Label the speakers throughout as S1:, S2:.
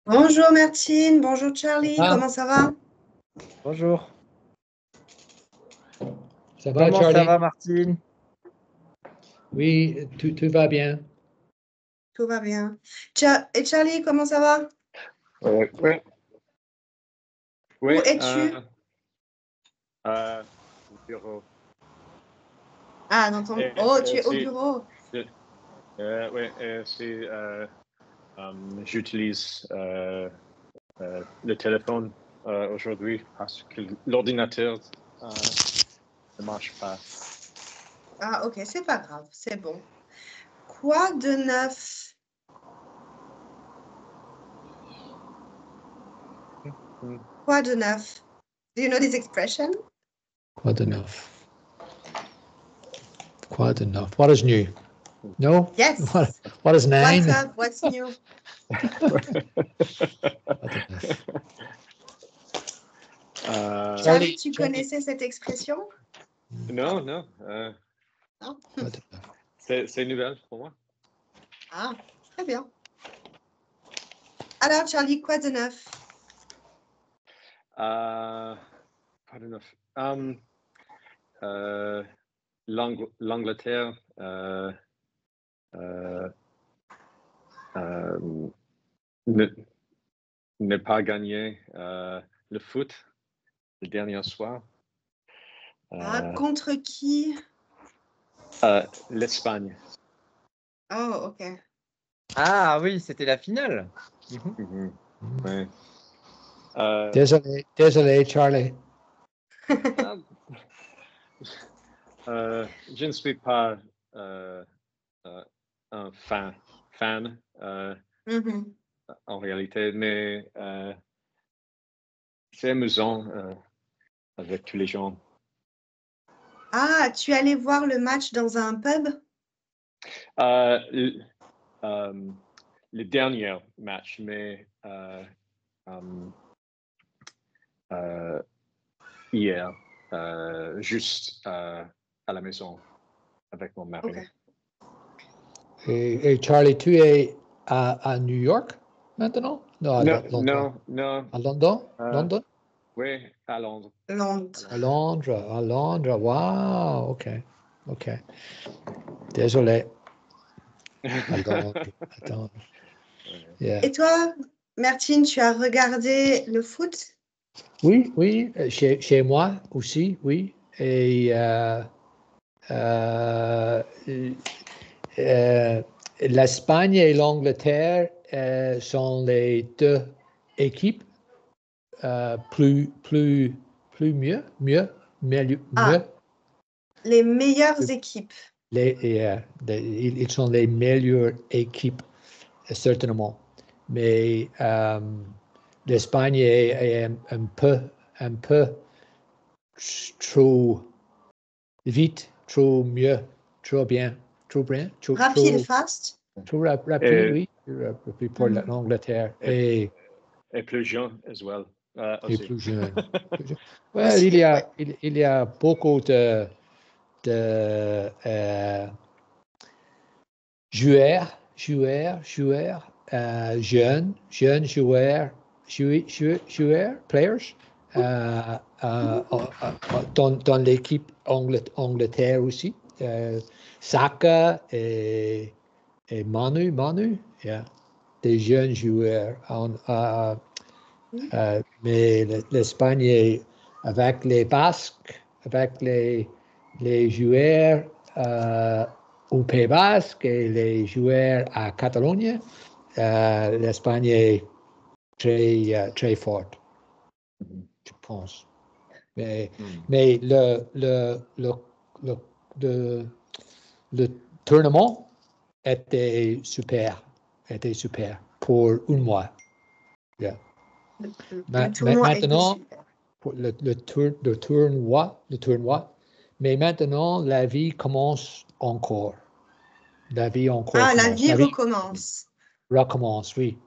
S1: Bonjour Martine, bonjour Charlie, comment ça va?
S2: Bonjour.
S3: Ça va,
S2: Comment
S3: Charlie?
S2: ça va, Martine?
S3: Oui, tout va bien.
S1: Tout va bien. Et Charlie, comment ça va?
S4: Oui.
S1: Où es-tu?
S4: Au bureau.
S1: Ah, dans ton... Oh, tu es au bureau.
S4: J'utilise le téléphone aujourd'hui parce que l'ordinateur ne marche pas.
S1: Ah, ok, c'est pas grave, c'est bon. Quoi de neuf? Quoi de neuf? Do you know this expression?
S3: Quoi de neuf? Quoi de neuf? What is new? No?
S1: Yes.
S3: What is nine?
S1: What's up? What's new?
S3: Quoi de neuf?
S1: Charlie, tu connaissais cette expression?
S4: Non.
S1: Non?
S3: Quoi de neuf?
S4: C'est nouvelle pour moi.
S1: Ah, très bien. Alors, Charlie, quoi de neuf?
S4: Pas de neuf. L'Angleterre n'est pas gagné le foot le dernier soir.
S1: Contre qui?
S4: L'Espagne.
S1: Oh, ok.
S2: Ah oui, c'était la finale.
S4: Ouais.
S3: Désolé, Charlie.
S4: Je ne suis pas un fan en réalité, mais c'est amusant avec tous les gens.
S1: Ah, tu allais voir le match dans un pub?
S4: Le dernier match, mais hier, juste à la maison avec mon mari.
S1: Okay.
S3: Et Charlie, tu es à New York maintenant? Non, à Londres.
S4: Non.
S3: À London? London?
S4: Oui, à Londres.
S3: À Londres. Wow, ok. Désolé. À Londres. Yeah.
S1: Et toi, Martine, tu as regardé le foot?
S3: Oui, chez moi aussi, oui. Et l'Espagne et l'Angleterre sont les deux équipes mieux.
S1: Les meilleures équipes.
S3: Ils sont les meilleures équipes, certainement. Mais l'Espagne est un peu trop vite, trop mieux, trop bien.
S1: Rapide, fast.
S3: Trop rapide, oui. Rapide pour l'Angleterre. Et
S4: plus jeune as well.
S3: Et plus jeune. Well, il y a beaucoup de joueurs, jeunes joueurs, players, dans l'équipe Angleterre aussi. Saka et Manu, yeah, des jeunes joueurs. Mais l'Espagne, avec les Basques, avec les joueurs au Pays Basque et les joueurs à Catalogne, l'Espagne est très forte, je pense. Mais le tournament était super pour un mois. Yeah. Maintenant, pour le tournoi, mais maintenant, la vie commence encore. La vie
S1: recommence.
S3: Recommence, oui.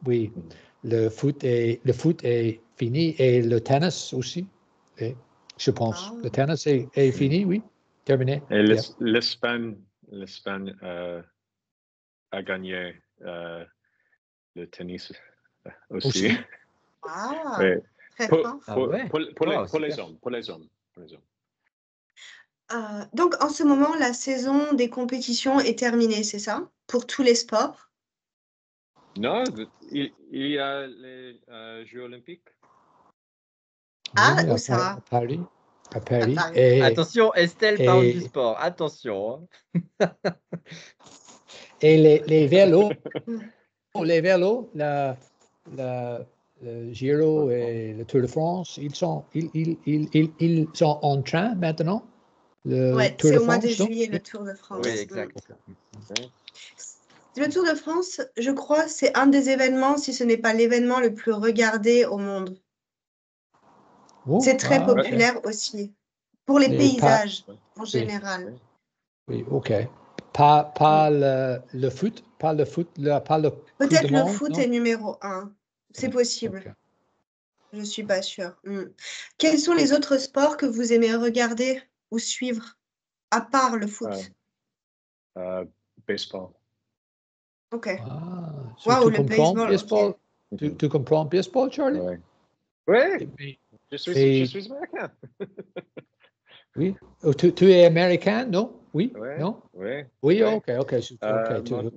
S3: Le foot est fini et le tennis aussi, je pense. Le tennis est fini, oui, terminé.
S4: Et l'Espagne a gagné le tennis aussi.
S3: Aussi?
S1: Ah,
S4: Ouais.
S1: très
S4: Pour,
S1: fort.
S2: Ah
S4: pour-
S2: ouais.
S4: pour les,
S2: Wow,
S4: pour les
S2: super.
S4: hommes, pour les hommes, pour les hommes.
S1: Donc, en ce moment, la saison des compétitions est terminée, c'est ça? Pour tous les sports?
S4: Non, il y a les Jeux olympiques.
S1: Ah,
S3: Oui,
S1: où
S3: à
S1: ça?
S3: Paris. À
S1: À
S3: Paris.
S1: Paris.
S2: Attention, Estelle parle du
S3: Et,
S2: sport. Attention, hein.
S3: et les vélos,
S1: Mm.
S3: les vélos, le Giro et le Tour de France, ils sont en train maintenant, le
S1: Ouais,
S3: Tour
S1: c'est
S3: de
S1: au mois de
S3: France, non?
S1: juillet,
S3: Oui.
S1: le Tour de
S2: Oui,
S1: France.
S2: exact.
S4: Ouais.
S1: Le Tour de France, je crois, c'est un des événements, si ce n'est pas l'événement le plus regardé au monde.
S3: Oh,
S1: C'est très
S3: ah, ok.
S1: populaire aussi, pour les
S3: Mais pas,
S1: paysages en
S3: oui,
S1: général.
S3: oui, ok. Pas le foot, pas le foot, pas le Coupe du
S1: Peut-être le
S3: Monde,
S1: foot
S3: non?
S1: est numéro un. C'est possible.
S3: Ok.
S1: Je suis pas sûre. Quels sont les autres sports que vous aimez regarder ou suivre, à part le
S4: Euh,
S1: foot?
S4: Baseball.
S1: Ok.
S3: Ah,
S1: Waouh,
S3: tu
S1: le
S3: comprends
S1: baseball, ok.
S3: baseball?
S4: Mhm.
S3: Tu comprends baseball, Charlie?
S4: Ouais. Ouais,
S3: Mais-
S4: je
S3: mais-
S4: suis américain.
S3: oui. Oh, tu es américain, non? Oui?
S4: Ouais,
S3: Non?
S4: ouais,
S3: Oui,
S4: ouais.
S3: ok, ok. Ok,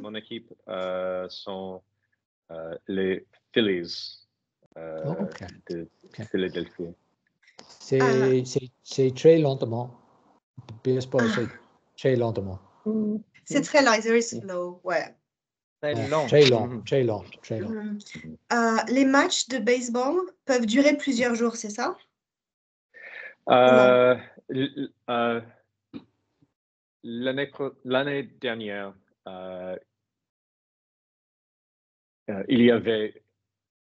S4: Mon équipe sont les Phillies
S3: ok.
S4: de
S3: Ok.
S4: Philadelphie.
S1: Ah,
S3: C'est très lentement. Baseball, c'est
S1: ah,
S3: très lentement.
S1: c'est très lent, it's very slow, ouais.
S2: Très
S3: Non,
S2: lent.
S3: très lent,
S2: Mhm.
S3: très lent, très lent.
S1: Mhm. Les matchs de baseball peuvent durer plusieurs jours, c'est ça? Ou non?
S4: Euh, l- euh, l'année dernière, euh, il y avait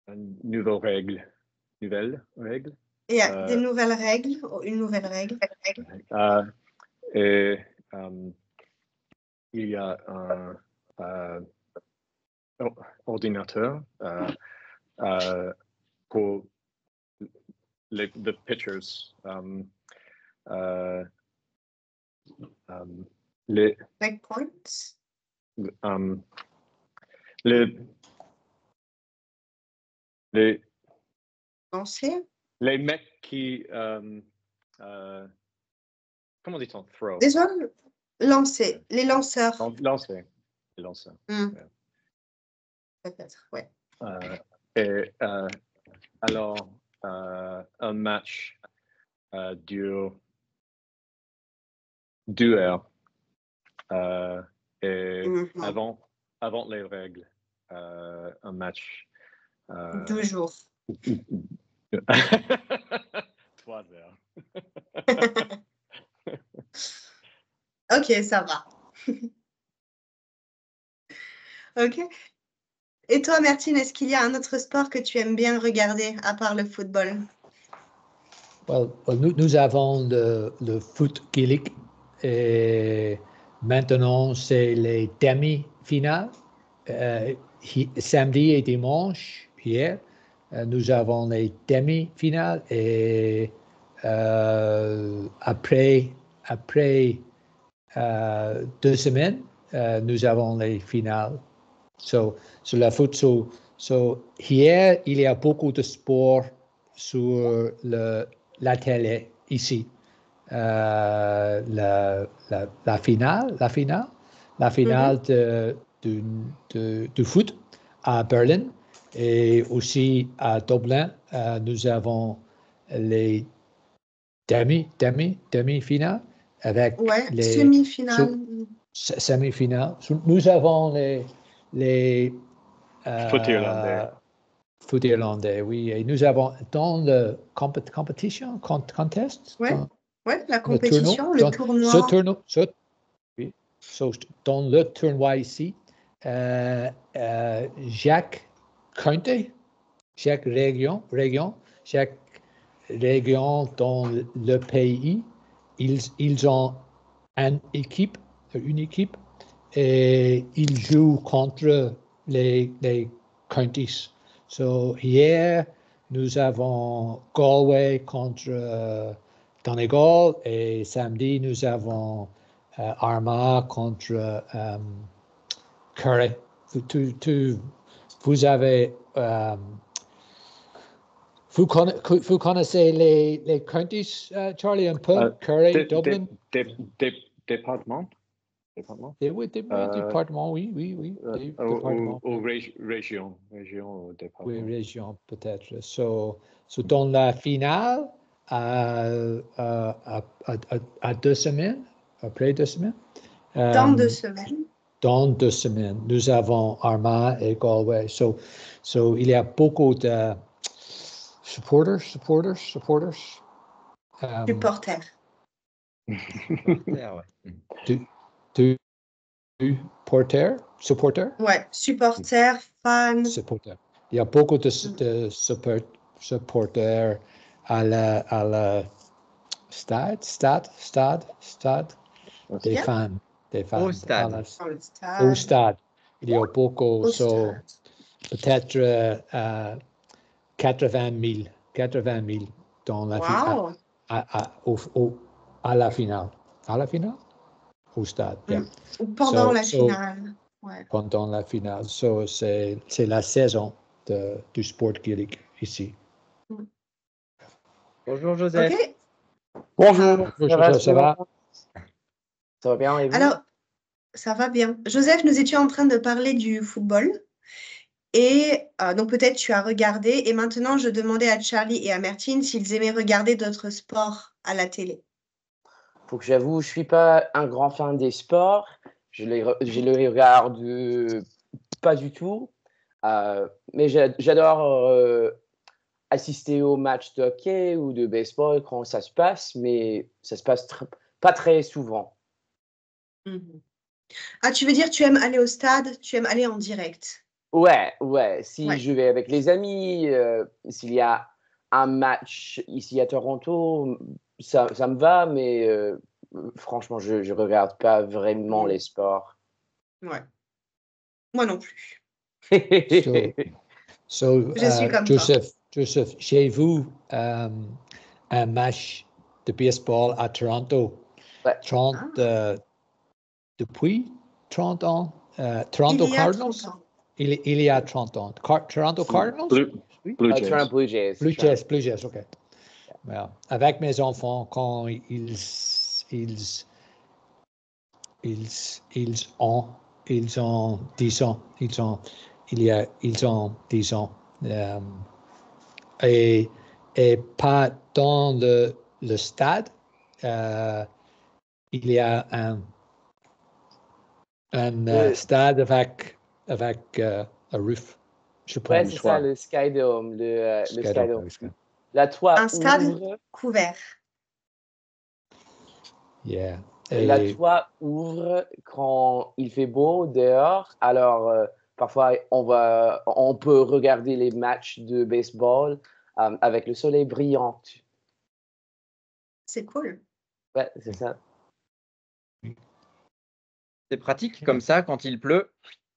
S4: une nouvelle règle.
S1: Il y a des
S4: Euh,
S1: nouvelles règles, ou une nouvelle règle.
S4: euh, et il y a un ordinateur pour the pitchers. Euh, les,
S1: Like points?
S4: um, les, les,
S1: Lancer?
S4: les mecs qui, comment dit-on, throw?
S1: Des hommes lancer, les lanceurs.
S4: Lancer. Les lanceurs.
S1: Hmm,
S4: Ouais.
S1: peut-être, ouais.
S4: Et alors, un match dure 2 heures. Et
S1: Mhm.
S4: avant les règles, un match.
S1: 12 jours.
S4: 3 heures.
S1: Ok, ça va. Ok. Et toi, Martine, est-ce qu'il y a un autre sport que tu aimes bien regarder à part le football?
S3: Nous avons le foot gaélique et maintenant c'est les demi-finales. Samedi et dimanche, hier, nous avons les demi-finales et après 2 semaines, nous avons les finales. Sur la foot, hier, il y a beaucoup de sport sur la télé ici. La finale
S1: Mhm.
S3: du foot à Berlin et aussi à Dublin. Nous avons les demi-finales avec
S1: Ouais,
S3: les
S1: semi-finale.
S3: semi-finales. Nous avons les
S4: Foot irlandais.
S3: foot irlandais, oui. Et nous avons dans le contest,
S1: Ouais,
S3: dans
S1: ouais, la
S3: le tournoi,
S1: compétition, le
S3: dans ce
S1: tournoi.
S3: tournoi, oui. Dans le tournoi ici, Jacques County, chaque chaque région dans le pays, ils ont une équipe et ils jouent contre les counties. Hier, nous avons Galway contre Donegal et samedi, nous avons Armagh contre Curry. vous avez, vous connaissez les counties, Charlie, un peu? Curry, Dublin?
S4: Département?
S3: Oui, département, oui. Département.
S4: Région,
S3: Oui,
S4: département.
S3: région, peut-être. So, dans la finale, à 2 semaines, après 2 semaines.
S1: Dans 2 semaines.
S3: Dans 2 semaines, nous avons Armagh et Galway. So, il y a beaucoup de supporters.
S1: Supporters.
S3: Supporter?
S1: Ouais, supporters, fans.
S3: Supporter. Il y a beaucoup de supporters à la stade, des fans.
S2: Au stade.
S3: Au stade. Il y a beaucoup,
S1: Au stade.
S3: peut-être 80 000 dans la finale. À la finale. À la finale? Au stade, yeah.
S1: Ou pendant la finale. Ouais.
S3: Pendant la finale. So, c'est la saison du sport gaélique ici.
S2: Bonjour Joseph.
S1: Ok.
S5: Bonjour,
S3: Ça va?
S5: Ça va bien et vous?
S1: Alors, ça va bien. Joseph, nous étions en train de parler du football. Et donc peut-être tu as regardé. Et maintenant, je demandais à Charlie et à Martine s'ils aimaient regarder d'autres sports à la télé.
S5: Faut que j'avoue, je suis pas un grand fan des sports. Je les regarde pas du tout. Mais j'adore assister aux matchs de hockey ou de baseball quand ça se passe, mais ça se passe pas très souvent.
S1: Ah, tu veux dire tu aimes aller au stade, tu aimes aller en direct?
S5: Ouais. Si
S1: Ouais.
S5: je vais avec les amis, s'il y a un match ici à Toronto, ça me va, mais franchement, je regarde pas vraiment les sports.
S1: Ouais. Moi non plus.
S3: Je
S1: suis comme toi.
S3: Joseph, chez vous, un match de baseball à Toronto,
S5: Ouais.
S3: Depuis 30 ans, Toronto
S1: Il y a
S3: Cardinals?
S1: 30 ans.
S3: Il y a 30 ans. Toronto Cardinals?
S4: Blue Jays.
S5: Toronto Blue Jays.
S3: Blue Jays, OK. Well, avec mes enfants, quand ils ont 10 ans, ils ont 10 ans. Et pas dans le stade, il y a un stade avec un roof, je pense.
S5: Ouais, c'est ça, le Skydome. Le Skydome.
S3: Skydome.
S5: La toit
S1: Un stade
S5: ouvre.
S1: couvert.
S3: Yeah.
S5: La toit ouvre quand il fait beau dehors. Alors, parfois, on peut regarder les matchs de baseball avec le soleil brillant.
S1: C'est cool.
S5: Ouais, c'est ça.
S2: C'est pratique comme ça, quand il pleut,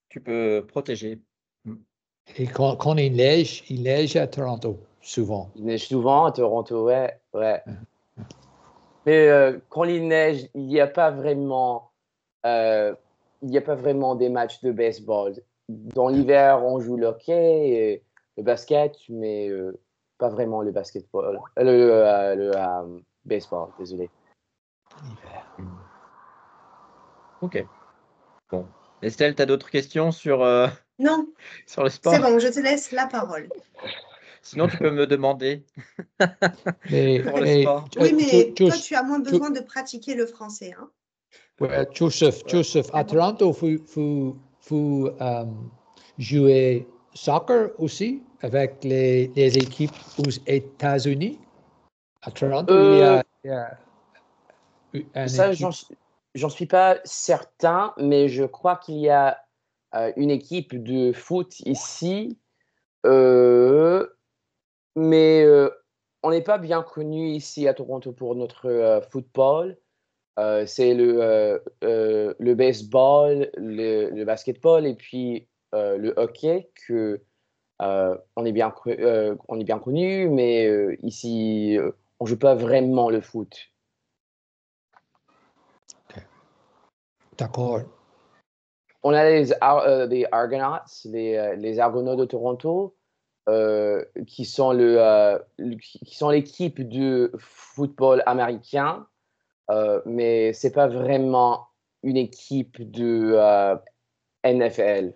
S2: tu peux protéger.
S3: Et quand il neige à Toronto, souvent.
S5: Il neige souvent à Toronto, ouais. Mais quand il neige, il n'y a pas vraiment des matchs de baseball. Dans l'hiver, on joue le hockey et le basket, mais pas vraiment le basketball. Le baseball, désolé.
S2: Ok. Bon. Estelle, tu as d'autres questions sur,
S1: Non,
S2: sur le sport?
S1: c'est bon, je te laisse la parole.
S2: Sinon, tu peux me demander. Pour le sport.
S1: Oui, mais toi, tu as moins besoin de pratiquer le français. Hein?
S3: Ouais, Joseph, à Toronto, vous jouez soccer aussi avec les équipes aux États-Unis? À Toronto, il y a
S5: ça, j'en suis pas certain, mais je crois qu'il y a une équipe de foot ici, mais on n'est pas bien connu ici à Toronto pour notre football. C'est le baseball, le basketball et puis le hockey que on est bien connu, mais ici on joue pas vraiment le foot.
S3: D'accord.
S5: On a les Argonauts, les Argonautes de Toronto, qui sont l'équipe de football américain, mais c'est pas vraiment une équipe de NFL.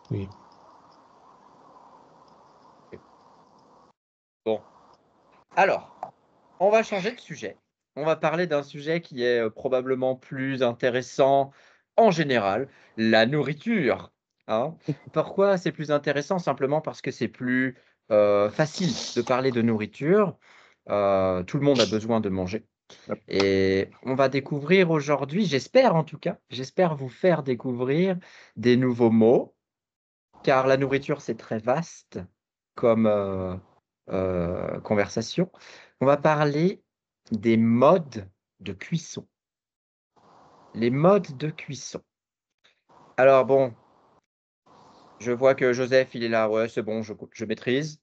S3: Oui.
S2: Bon. Alors, on va changer de sujet. On va parler d'un sujet qui est probablement plus intéressant en général, la nourriture. Hein. Pourquoi c'est plus intéressant? Simplement parce que c'est plus facile de parler de nourriture. Tout le monde a besoin de manger. Et on va découvrir aujourd'hui, j'espère en tout cas, j'espère vous faire découvrir des nouveaux mots, car la nourriture, c'est très vaste comme conversation. On va parler des modes de cuisson. Les modes de cuisson. Alors bon, je vois que Joseph, il est là. Ouais, c'est bon, je maîtrise.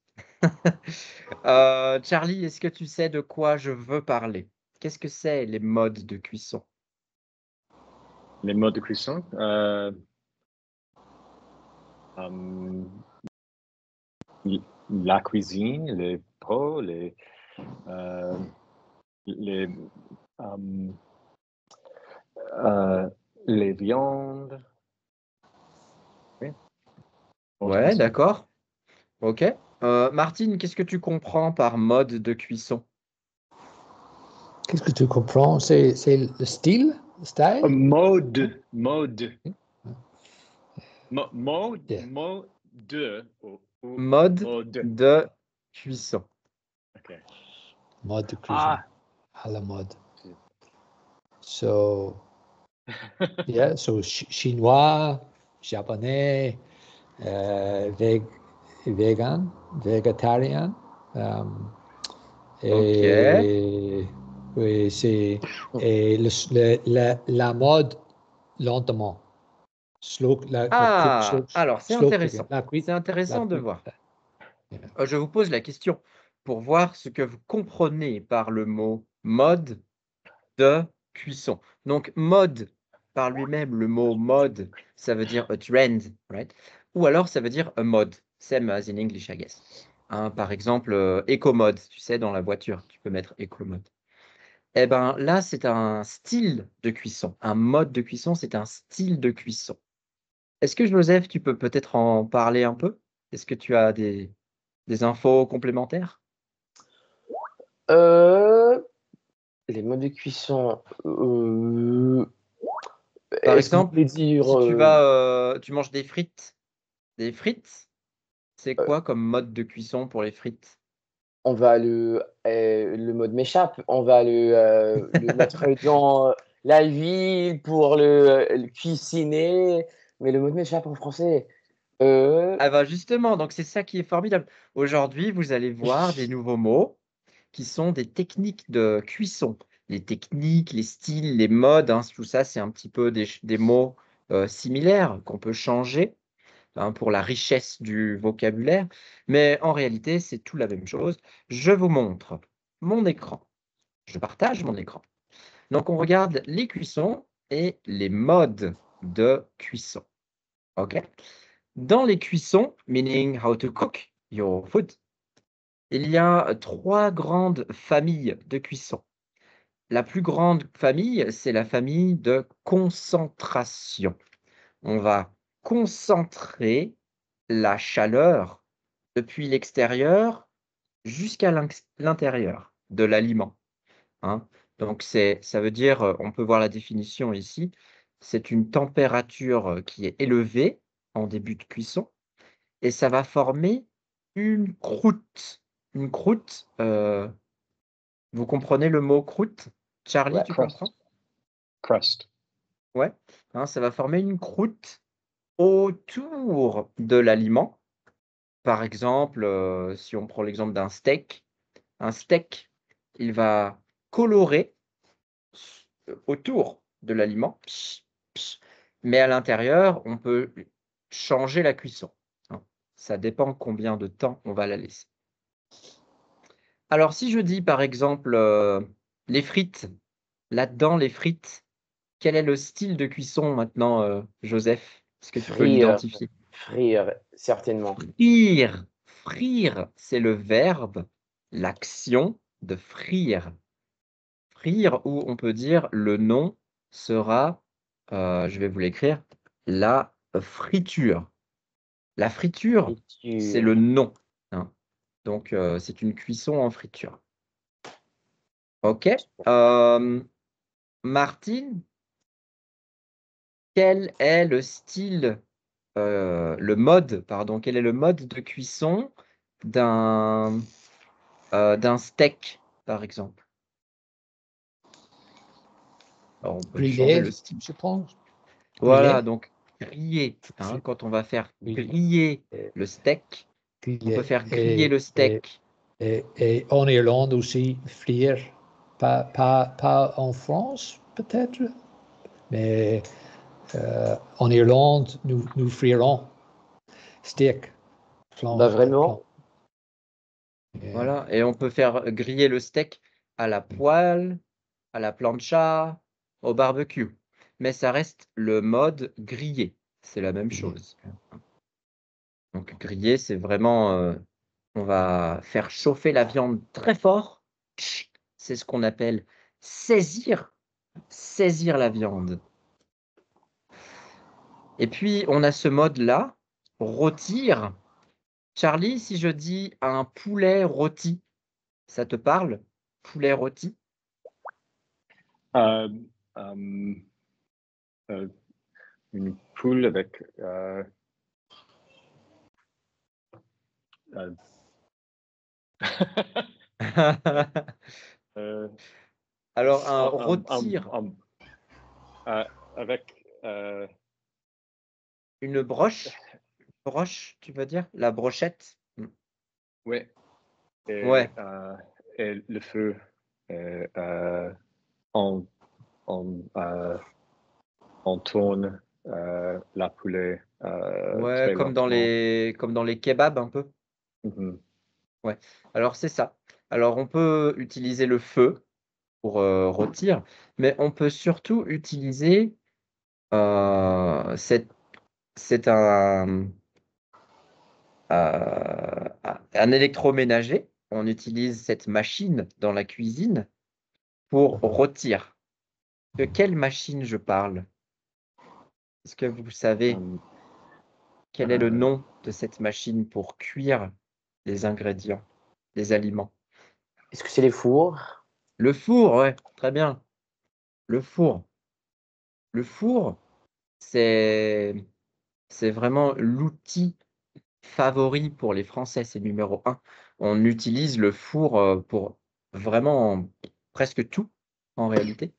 S2: Charlie, est-ce que tu sais de quoi je veux parler? Qu'est-ce que c'est les modes de cuisson?
S4: Les modes de cuisson. La cuisine, les pots, les viandes. Oui.
S2: Ouais, d'accord. Ok. Martine, qu'est-ce que tu comprends par mode de cuisson?
S3: Qu'est-ce que tu comprends? C'est le style? Le style?
S4: Mode.
S2: Mode
S4: Mode.
S2: de cuisson.
S4: Okay.
S3: Mode de cuisson. À la mode. So, yeah, so chinois, japonais, vegan, végétarien. Et oui, c'est la mode lentement.
S2: Alors c'est intéressant. C'est intéressant de voir. Je vous pose la question pour voir ce que vous comprenez par le mot mode de cuisson. Donc mode par lui-même, le mot mode, ça veut dire a trend, right? Ou alors ça veut dire a mode, same as in English, I guess. Hein, par exemple, éco-mode, tu sais, dans la voiture, tu peux mettre éco-mode. Eh ben là, c'est un style de cuisson. Un mode de cuisson, c'est un style de cuisson. Est-ce que Joseph, tu peux peut-être en parler un peu? Est-ce que tu as des infos complémentaires?
S5: Les modes de cuisson.
S2: Par
S5: Est-ce que vous
S2: exemple,
S5: voulez dire
S2: si tu manges des frites, c'est quoi comme mode de cuisson pour les frites?
S5: on va le mode m'échappe, on va le mettre dans la ville pour le cuisiner, mais le mode m'échappe en français.
S2: Ah bah justement, donc c'est ça qui est formidable. Aujourd'hui, vous allez voir des nouveaux mots qui sont des techniques de cuisson. Les techniques, les styles, les modes, hein, tout ça, c'est un petit peu des mots similaires qu'on peut changer hein, pour la richesse du vocabulaire. Mais en réalité, c'est tout la même chose. Je vous montre mon écran. Je partage mon écran. Donc, on regarde les cuissons et les modes de cuisson. OK? Dans les cuissons, meaning how to cook your food, il y a 3 grandes familles de cuisson. La plus grande famille, c'est la famille de concentration. On va concentrer la chaleur depuis l'extérieur jusqu'à l'intérieur de l'aliment. Hein. Donc, ça veut dire, on peut voir la définition ici, c'est une température qui est élevée en début de cuisson et ça va former une croûte. Une croûte, vous comprenez le mot croûte? Charlie,
S5: Ouais.
S2: tu comprends?
S4: Crust.
S2: Ouais, hein, ça va former une croûte autour de l'aliment. Par exemple, si on prend l'exemple d'un steak, un steak, il va colorer autour de l'aliment, mais à l'intérieur, on peut changer la cuisson. Hein. Ça dépend combien de temps on va la laisser. Alors, si je dis par exemple les frites, là-dedans, les frites, quel est le style de cuisson maintenant, Joseph? Est-ce que tu peux
S5: Frire,
S2: l'identifier?
S5: frire, certainement.
S2: Frire. Frire, c'est le verbe, l'action de frire. Frire, ou on peut dire le nom sera, je vais vous l'écrire, la friture. La friture, c'est le
S5: Friture.
S2: nom, hein. Donc, c'est une cuisson en friture. OK. Martine, quel est le style, le mode, pardon, quel est le mode de cuisson d'un steak, par exemple? Alors, on peut changer
S3: Grillé,
S2: le style.
S3: je pense.
S2: Voilà,
S3: Grillé.
S2: donc griller, hein,
S3: Fri-
S2: quand on va faire
S3: grillé.
S2: griller
S3: Et-
S2: le steak, on peut
S3: grillé.
S2: faire griller le steak.
S3: Et en Irlande aussi, frire. Pas en France, peut-être, mais en Irlande, nous frirons steak.
S5: Bah vraiment,
S2: Voilà, et on peut faire griller le steak à la poêle, à la plancha, au barbecue. Mais ça reste le mode grillé, c'est la même chose. Donc griller, c'est vraiment, on va faire chauffer la viande très fort. C'est ce qu'on appelle saisir, saisir la viande. Et puis on a ce mode-là, rôtir. Charlie, si je dis un poulet rôti, ça te parle? Poulet rôti?
S4: Euh, une poule avec euh, euh,
S2: Alors un
S4: um, um,
S2: rôtir,
S4: um, avec
S2: une broche, tu veux dire? La brochette?
S4: oui,
S2: Ouais,
S4: et le feu on, on, on tourne la poulet
S2: ouais,
S4: très lentement.
S2: comme dans les kebabs un peu?
S4: Mhm.
S2: Ouais, alors c'est ça. Alors on peut utiliser le feu pour, rôtir, mais on peut surtout utiliser, c'est un électroménager. On utilise cette machine dans la cuisine pour rôtir. De quelle machine je parle? Est-ce que vous savez
S4: Um,
S2: quel est le nom de cette machine pour cuire les ingrédients, les aliments?
S5: est-ce que c'est les fours?
S2: Le four, ouais, très bien. Le four. Le four, c'est c'est vraiment l'outil favori pour les Français, c'est numéro un. On utilise le four, pour vraiment presque tout, en réalité.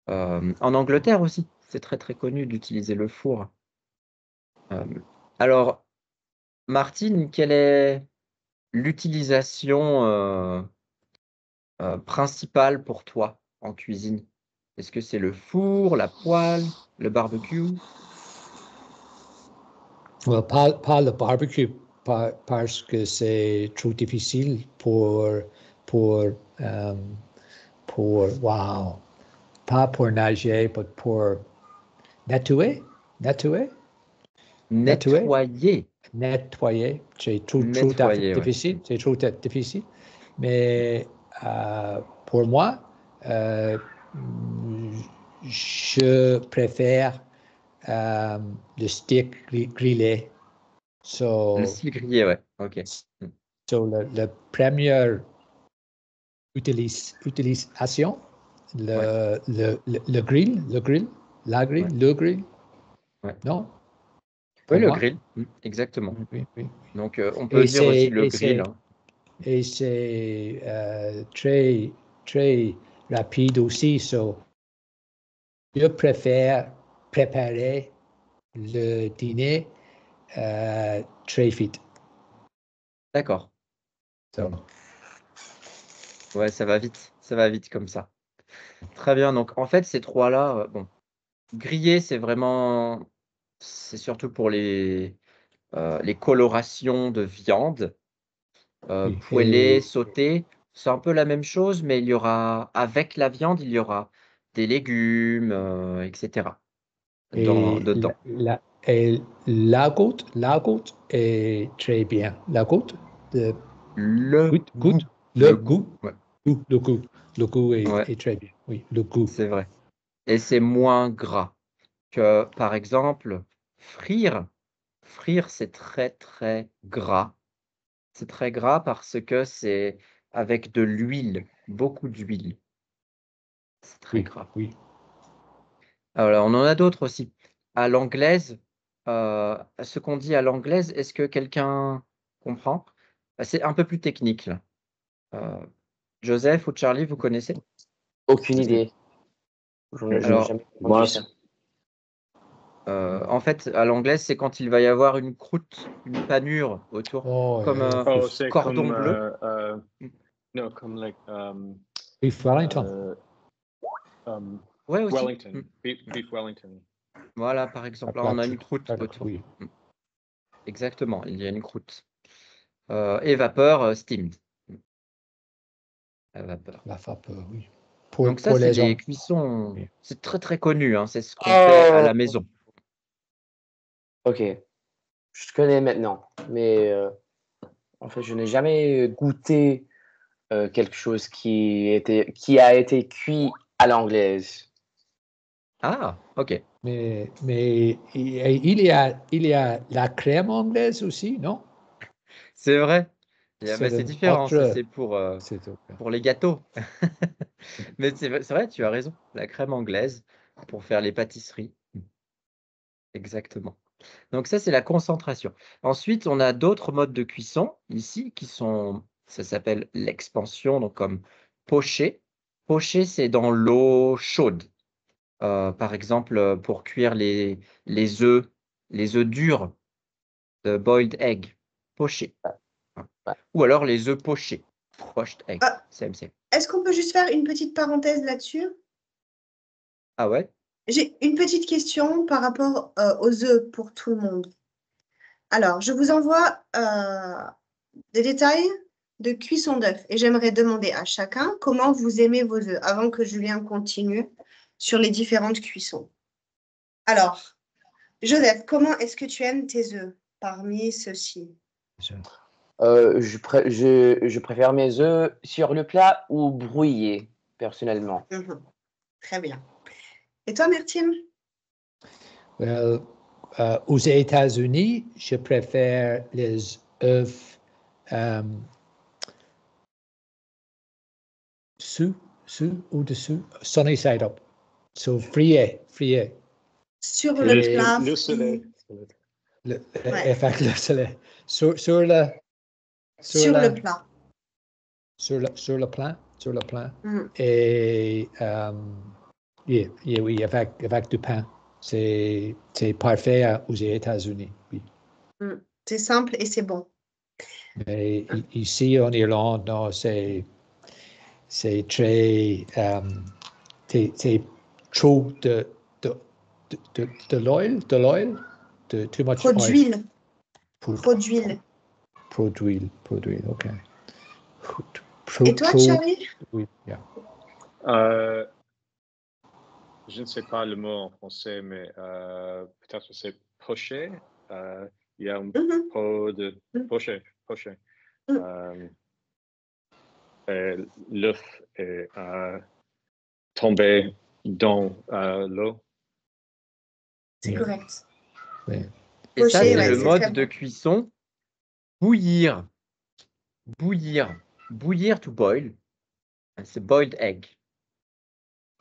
S2: En Angleterre aussi, c'est très, très connu d'utiliser le four. Alors, Martine, quelle est l'utilisation, principale pour toi en cuisine? Est-ce que c'est le four, la poêle, le barbecue?
S3: Well, pas le barbecue, parce que c'est trop difficile pour, euh, wow, pas pour nager, mais pour nettoyer, nettoyer, nettoyer,
S2: Nettoyer.
S3: nettoyer. C'est trop
S2: Nettoyer, ouais.
S3: difficile, c'est trop difficile. Mais pour moi, je préfère le steak grillé.
S2: Le
S3: So,
S2: style grillé, ouais. OK. Mmh.
S3: la première utilisation,
S2: Ouais,
S3: le grill, la
S2: ouais,
S3: grill, le grill,
S2: ouais.
S3: non?
S2: Oui,
S3: Pour
S2: le
S3: moi.
S2: grill, exactement.
S3: Oui, oui, oui.
S2: Donc, on peut
S3: Et
S2: dire aussi
S3: c'est,
S2: le grill, hein.
S3: très, très rapide aussi. So, je préfère préparer le dîner très vite.
S2: D'accord.
S3: So,
S2: Ouais, ça va vite comme ça. Très bien, donc en fait, ces 3-là, bon, griller, c'est surtout pour les colorations de viande.
S3: oui.
S2: Poêler, sauter, c'est un peu la même chose, mais il y aura avec la viande, il y aura des légumes, etc.
S3: Et
S2: dedans.
S3: la côte est très bien. La côte,
S2: Le
S3: goût,
S2: goût.
S3: le goût,
S2: Ouais,
S3: le goût
S2: ouais,
S3: est très bien. Oui, le goût.
S2: c'est vrai. Et c'est moins gras que, par exemple, frire. Frire, c'est très, très gras. C'est très gras parce que c'est avec de l'huile, beaucoup d'huile. C'est très
S3: Oui,
S2: gras.
S3: oui.
S2: Alors, on en a d'autres aussi. À l'anglaise, ce qu'on dit à l'anglaise, est-ce que quelqu'un comprend? C'est un peu plus technique là. Heu, Joseph ou Charlie, vous connaissez?
S5: Aucune idée. J'en ai
S2: Alors,
S5: jamais entendu
S4: Moi,
S5: ça.
S2: en fait, à l'anglaise, c'est quand il va y avoir une croûte, une panure autour,
S3: Oh,
S2: comme un
S4: oh, c'est
S2: cordon
S4: comme,
S2: bleu. Mmh.
S4: non, comme like,
S3: beef Wellington.
S2: Ouais, aussi.
S4: Wellington, beef Wellington.
S2: Voilà, par exemple, là, on a une croûte autour.
S3: Oui,
S2: Exactement, il y a une croûte. Et vapeur, steamed. À vapeur.
S3: la vapeur, oui.
S2: Donc ça,
S3: Pour
S2: c'est
S3: les
S2: des
S3: hommes.
S2: cuissons,
S3: Oui.
S2: c'est très, très connu, hein, c'est ce qu'on fait à la maison.
S5: Ok, je connais maintenant, mais en fait, je n'ai jamais goûté quelque chose qui a été cuit à l'anglaise.
S2: Ah, OK.
S3: Mais il y a la crème anglaise aussi, non?
S2: C'est vrai. Mais
S3: C'est
S2: c'est
S3: un
S2: différent, ça,
S3: autre.
S2: c'est
S3: C'est autre.
S2: pour les gâteaux. Mais c'est vrai, tu as raison, la crème anglaise pour faire les pâtisseries. Exactement. Donc ça, c'est la concentration. Ensuite, on a d'autres modes de cuisson ici qui sont ça s'appelle l'expansion, donc comme pocher. Pocher, c'est dans l'eau chaude. Par exemple, pour cuire les œufs les œufs durs, boiled egg, pocher. Voilà.
S5: Ouais.
S2: Ou alors les œufs pochés, poached egg,
S1: Ah,
S2: same, same.
S1: est-ce qu'on peut juste faire une petite parenthèse là-dessus?
S2: Ah ouais?
S1: J'ai une petite question par rapport aux œufs pour tout le monde. Alors, je vous envoie des détails de cuisson d'œufs et j'aimerais demander à chacun comment vous aimez vos œufs avant que Julien continue sur les différentes cuissons. Alors, Joseph, comment est-ce que tu aimes tes œufs parmi ceux-ci?
S5: Je préfère mes œufs sur le plat ou brouillés, personnellement.
S1: Très bien. Et toi, Mertine?
S3: Well, aux États-Unis, je préfère les œufs sous ou dessous, sunny side up. So frillés.
S1: Sur
S3: Et
S1: le
S3: le
S1: plat
S4: Le
S1: frit.
S4: soleil.
S1: Ouais.
S3: Effect le soleil. Sur le
S1: Sur le plat.
S3: sur le plan.
S1: Mm.
S3: Et oui, avec du pain. C'est parfait aux États-Unis. Oui.
S1: Mm. C'est simple et c'est bon.
S3: Mais ici en Irlande, non, c'est très c'est trop de l'oil, too much
S1: Trop
S3: oil.
S1: d'huile.
S3: Trop
S1: d'huile.
S3: OK.
S1: Et toi, Charlie?
S3: Oui, yeah.
S4: Je ne sais pas le mot en français, mais peut-être que c'est poché. Il y a un
S1: Mhm.
S4: pot de
S1: Mm.
S4: poché.
S1: Mm.
S4: Et l'œuf est tombé dans l'eau.
S1: C'est
S3: Yeah.
S1: correct.
S3: Oui.
S2: Et ça,
S1: Poché,
S2: c'est
S1: ouais,
S2: le
S1: c'est très
S2: mode de
S1: bon.
S2: cuisson bouillir. Bouillir to boil, c'est boiled egg.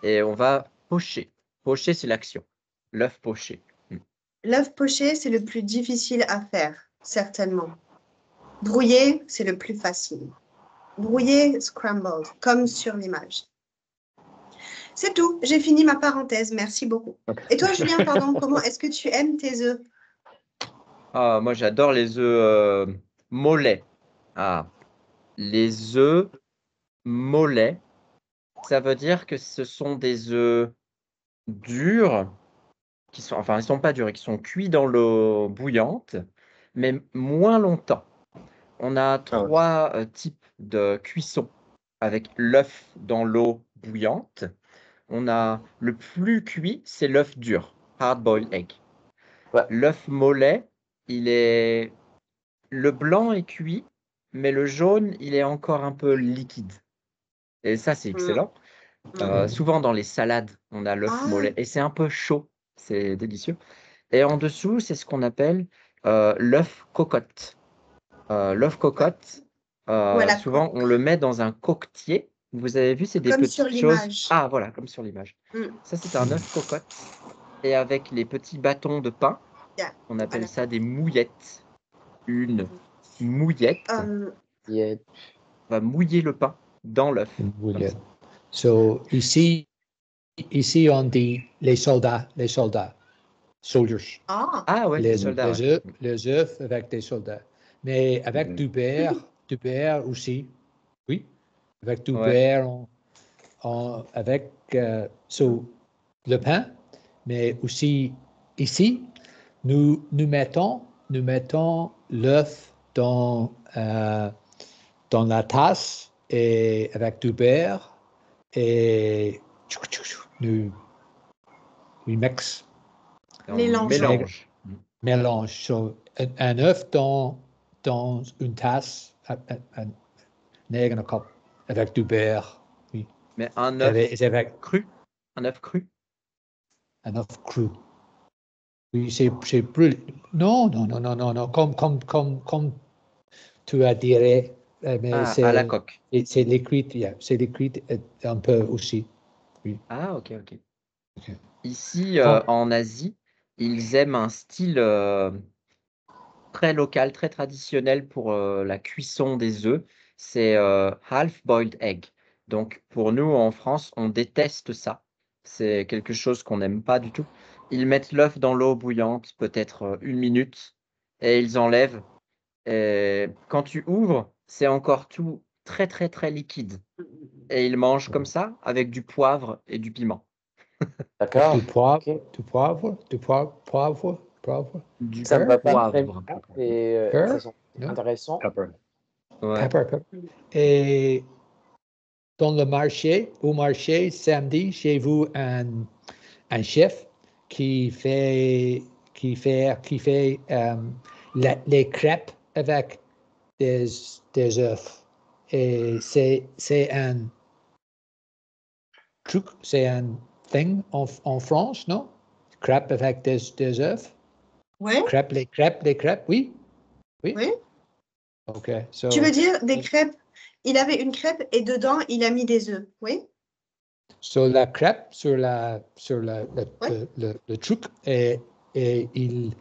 S2: Et on va pocher. Pocher, c'est l'action. L'œuf poché.
S1: L'œuf poché, c'est le plus difficile à faire, certainement. Brouillé, c'est le plus facile. Brouillé, scrambled, comme sur l'image. C'est tout, j'ai fini ma parenthèse, merci beaucoup.
S4: Okay.
S1: Et toi, Julien, pardon, comment est-ce que tu aimes tes œufs?
S2: Ah, moi, j'adore les œufs mollets. Ah, les œufs mollets, ça veut dire que ce sont des œufs durs, enfin, ils sont pas durs, ils sont cuits dans l'eau bouillante, mais moins longtemps. On a
S4: Ah ouais.
S2: 3 types de cuisson avec l'œuf dans l'eau bouillante. on a le plus cuit, c'est l'œuf dur, hard-boiled egg.
S5: Ouais.
S2: L'œuf mollet, le blanc est cuit, mais le jaune, il est encore un peu liquide. Et ça, c'est excellent. Souvent dans les salades, on a l'œuf mollet et c'est un peu chaud. C'est délicieux. Et en dessous, c'est ce qu'on appelle l'œuf cocotte. L'œuf cocotte,
S1: Voilà,
S2: souvent, on le met dans un coquetier. Vous avez vu, c'est des
S1: comme sur
S2: petites choses.
S1: l'image.
S2: Ah, voilà, comme sur l'image. Ça, c'est un œuf cocotte. Et avec les petits bâtons de pain,
S1: Yeah,
S2: on appelle
S1: voilà.
S2: ça des mouillettes. Une mouillette va mouiller le pain dans l'œuf.
S3: Une
S2: comme
S3: bouillette.
S2: ça.
S3: So, ici, on dit les soldats, soldiers.
S2: Ah ouais, les soldats. Ouais.
S3: Les œufs avec des soldats. Mais avec du beurre aussi. Oui. Avec du
S2: Ouais.
S3: beurre, avec le pain. Mais aussi, ici, nous mettons l'œuf dans la tasse et avec du beurre et nous mix.
S2: On
S1: Mélange.
S2: mélange.
S3: So, un œuf dans une tasse, un cup avec du beurre. Oui.
S2: Mais un œuf
S3: avec
S2: cru. Un œuf cru.
S3: un œuf cru. Oui, c'est brûlé. Non. Comme tu as dit, mais
S2: à la coque.
S3: c'est liquide, c'est liquide un peu aussi. Oui.
S2: Ah, ok.
S3: Okay.
S2: Ici, en Asie, ils aiment un style très local, très traditionnel pour la cuisson des œufs. C'est half-boiled egg. Donc, pour nous, en France, on déteste ça. C'est quelque chose qu'on n'aime pas du tout. Ils mettent l'œuf dans l'eau bouillante, peut-être 1 minute, et ils enlèvent. Et quand tu ouvres, c'est encore tout très, très, très liquide. Et ils mangent comme ça, avec du poivre et du piment.
S5: D'accord.
S3: Du poivre,
S5: Ok.
S2: Du
S5: Ça me va pas très
S2: poivre.
S5: bien, mais
S3: Pepper?
S5: ça sent
S3: No?
S5: intéressant.
S4: Pepper.
S2: Ouais.
S3: Pepper. Et dans le marché, au marché, samedi, j'ai vu un chef qui fait les crêpes avec des œufs. Et c'est un truc, c'est un thing en France, non? Crêpes avec des œufs.
S1: Ouais,
S3: Les crêpes, oui.
S1: oui.
S3: OK. So,
S1: Tu veux dire des crêpes? Il avait une crêpe et dedans, il a mis des œufs. Oui.
S3: so la crêpe sur
S1: Ouais.
S3: le truc et il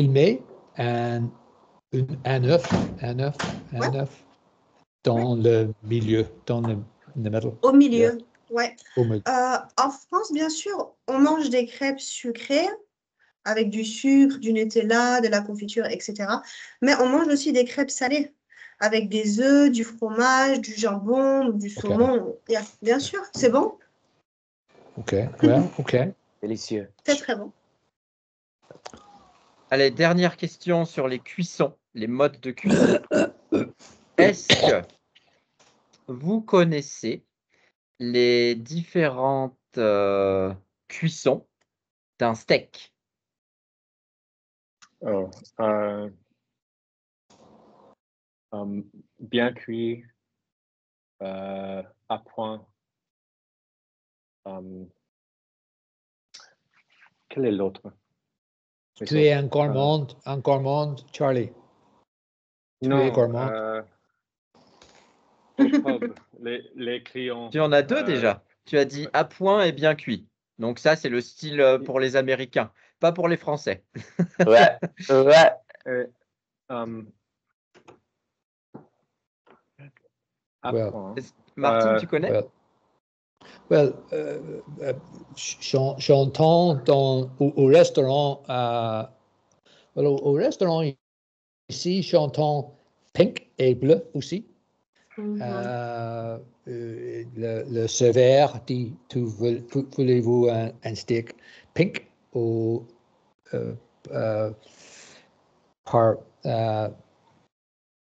S3: met un œuf
S1: Ouais.
S3: dans le milieu, dans le middle.
S1: Au milieu. Ouais.
S3: Au milieu.
S1: En France, bien sûr, on mange des crêpes sucrées avec du sucre, du Nutella, de la confiture, etc. Mais on mange aussi des crêpes salées avec des œufs, du fromage, du jambon, du saumon. Yeah, bien sûr, c'est bon.
S3: OK. Well, OK.
S5: Délicieux.
S1: C'est très bon.
S2: Allez, dernière question sur les cuissons, les modes de cuisson. Est-ce que vous connaissez les différentes cuissons d'un steak?
S4: Oh, bien cuit, à point. Quel est l'autre?
S3: Tu es un gourmand, Charlie. Tu es gourmand.
S4: Au pub, les clients.
S2: Tu en as deux déjà. Tu as dit à point et bien cuit. Donc ça, c'est le style pour les Américains, pas pour les Français.
S5: Ouais.
S4: À
S3: Well,
S4: point.
S2: Martine, tu connais?
S3: Well, j'entends au restaurant, au restaurant ici, j'entends pink et bleu aussi. Le serveur dit, voulez-vous un steak pink ou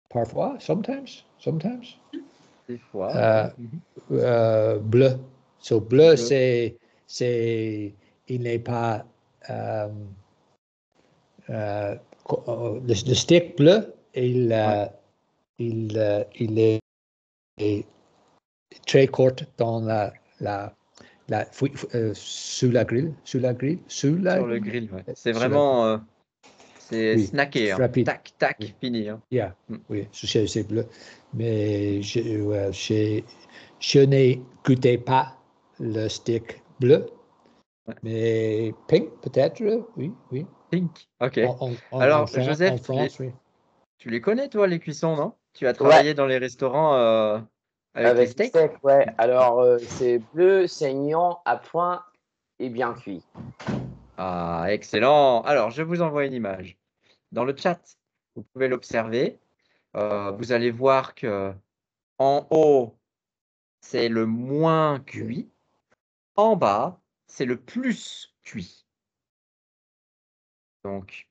S3: parfois, sometimes.
S2: Des fois.
S3: Euh, bleu. So,
S2: Bleu.
S3: bleu, il n'est pas le stick bleu, il est très court dans sous la grille.
S2: Sur le grill, ouais. C'est
S3: Sur la-
S2: vraiment c'est
S3: Oui,
S2: snacké, hein.
S3: rapide.
S2: Tac, tac,
S3: Oui.
S2: fini, hein.
S3: Yeah,
S2: Mm.
S3: oui, c'est bleu. Mais je n'ai goûté pas le stick bleu,
S2: Ouais.
S3: mais pink peut-être, oui.
S2: Pink, ok.
S3: En
S2: Alors,
S3: France,
S2: Joseph,
S3: oui.
S2: tu les connais, toi, les cuissons, non? Tu as travaillé dans les restaurants avec les
S5: Avec les
S2: steaks?
S5: steaks, ouais. Alors, c'est bleu, saignant, à point et bien cuit.
S2: Ah, excellent. Alors, je vous envoie une image. Dans le chat, vous pouvez l'observer. Vous allez voir que en haut, c'est le moins cuit. En bas, c'est le plus cuit. Donc,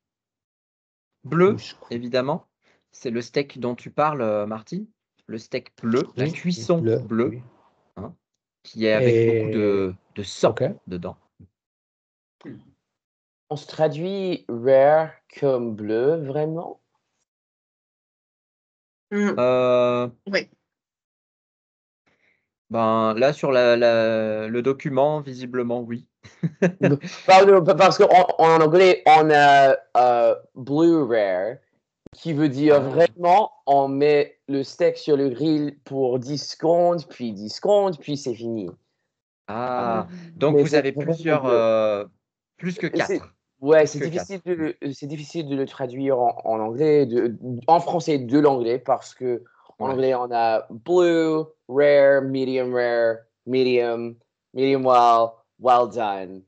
S2: bleu, évidemment, c'est le steak dont tu parles, Martine. Le steak bleu, la
S3: Oui,
S2: cuisson bleue,
S3: oui.
S2: hein, qui est avec beaucoup de sang
S3: OK.
S2: dedans.
S5: On se traduit rare comme bleu, vraiment?
S1: Oui.
S2: Ben, là, sur le document, visiblement, oui.
S5: Pardon, parce qu'en anglais, on a blue rare, qui veut dire vraiment, on met le steak sur le grill pour 10 secondes, puis 10 secondes, puis c'est fini.
S2: Ah, donc
S5: Mais
S2: vous
S5: c'est
S2: avez
S5: vraiment
S2: plusieurs,
S5: bleu.
S2: plus que
S5: C'est-
S2: 4.
S5: Ouais,
S2: Plus
S5: c'est
S2: que
S5: difficile c'est difficile de le traduire en anglais, en français de l'anglais, parce que en
S2: Ouais.
S5: anglais, on a blue, rare, medium, medium well done.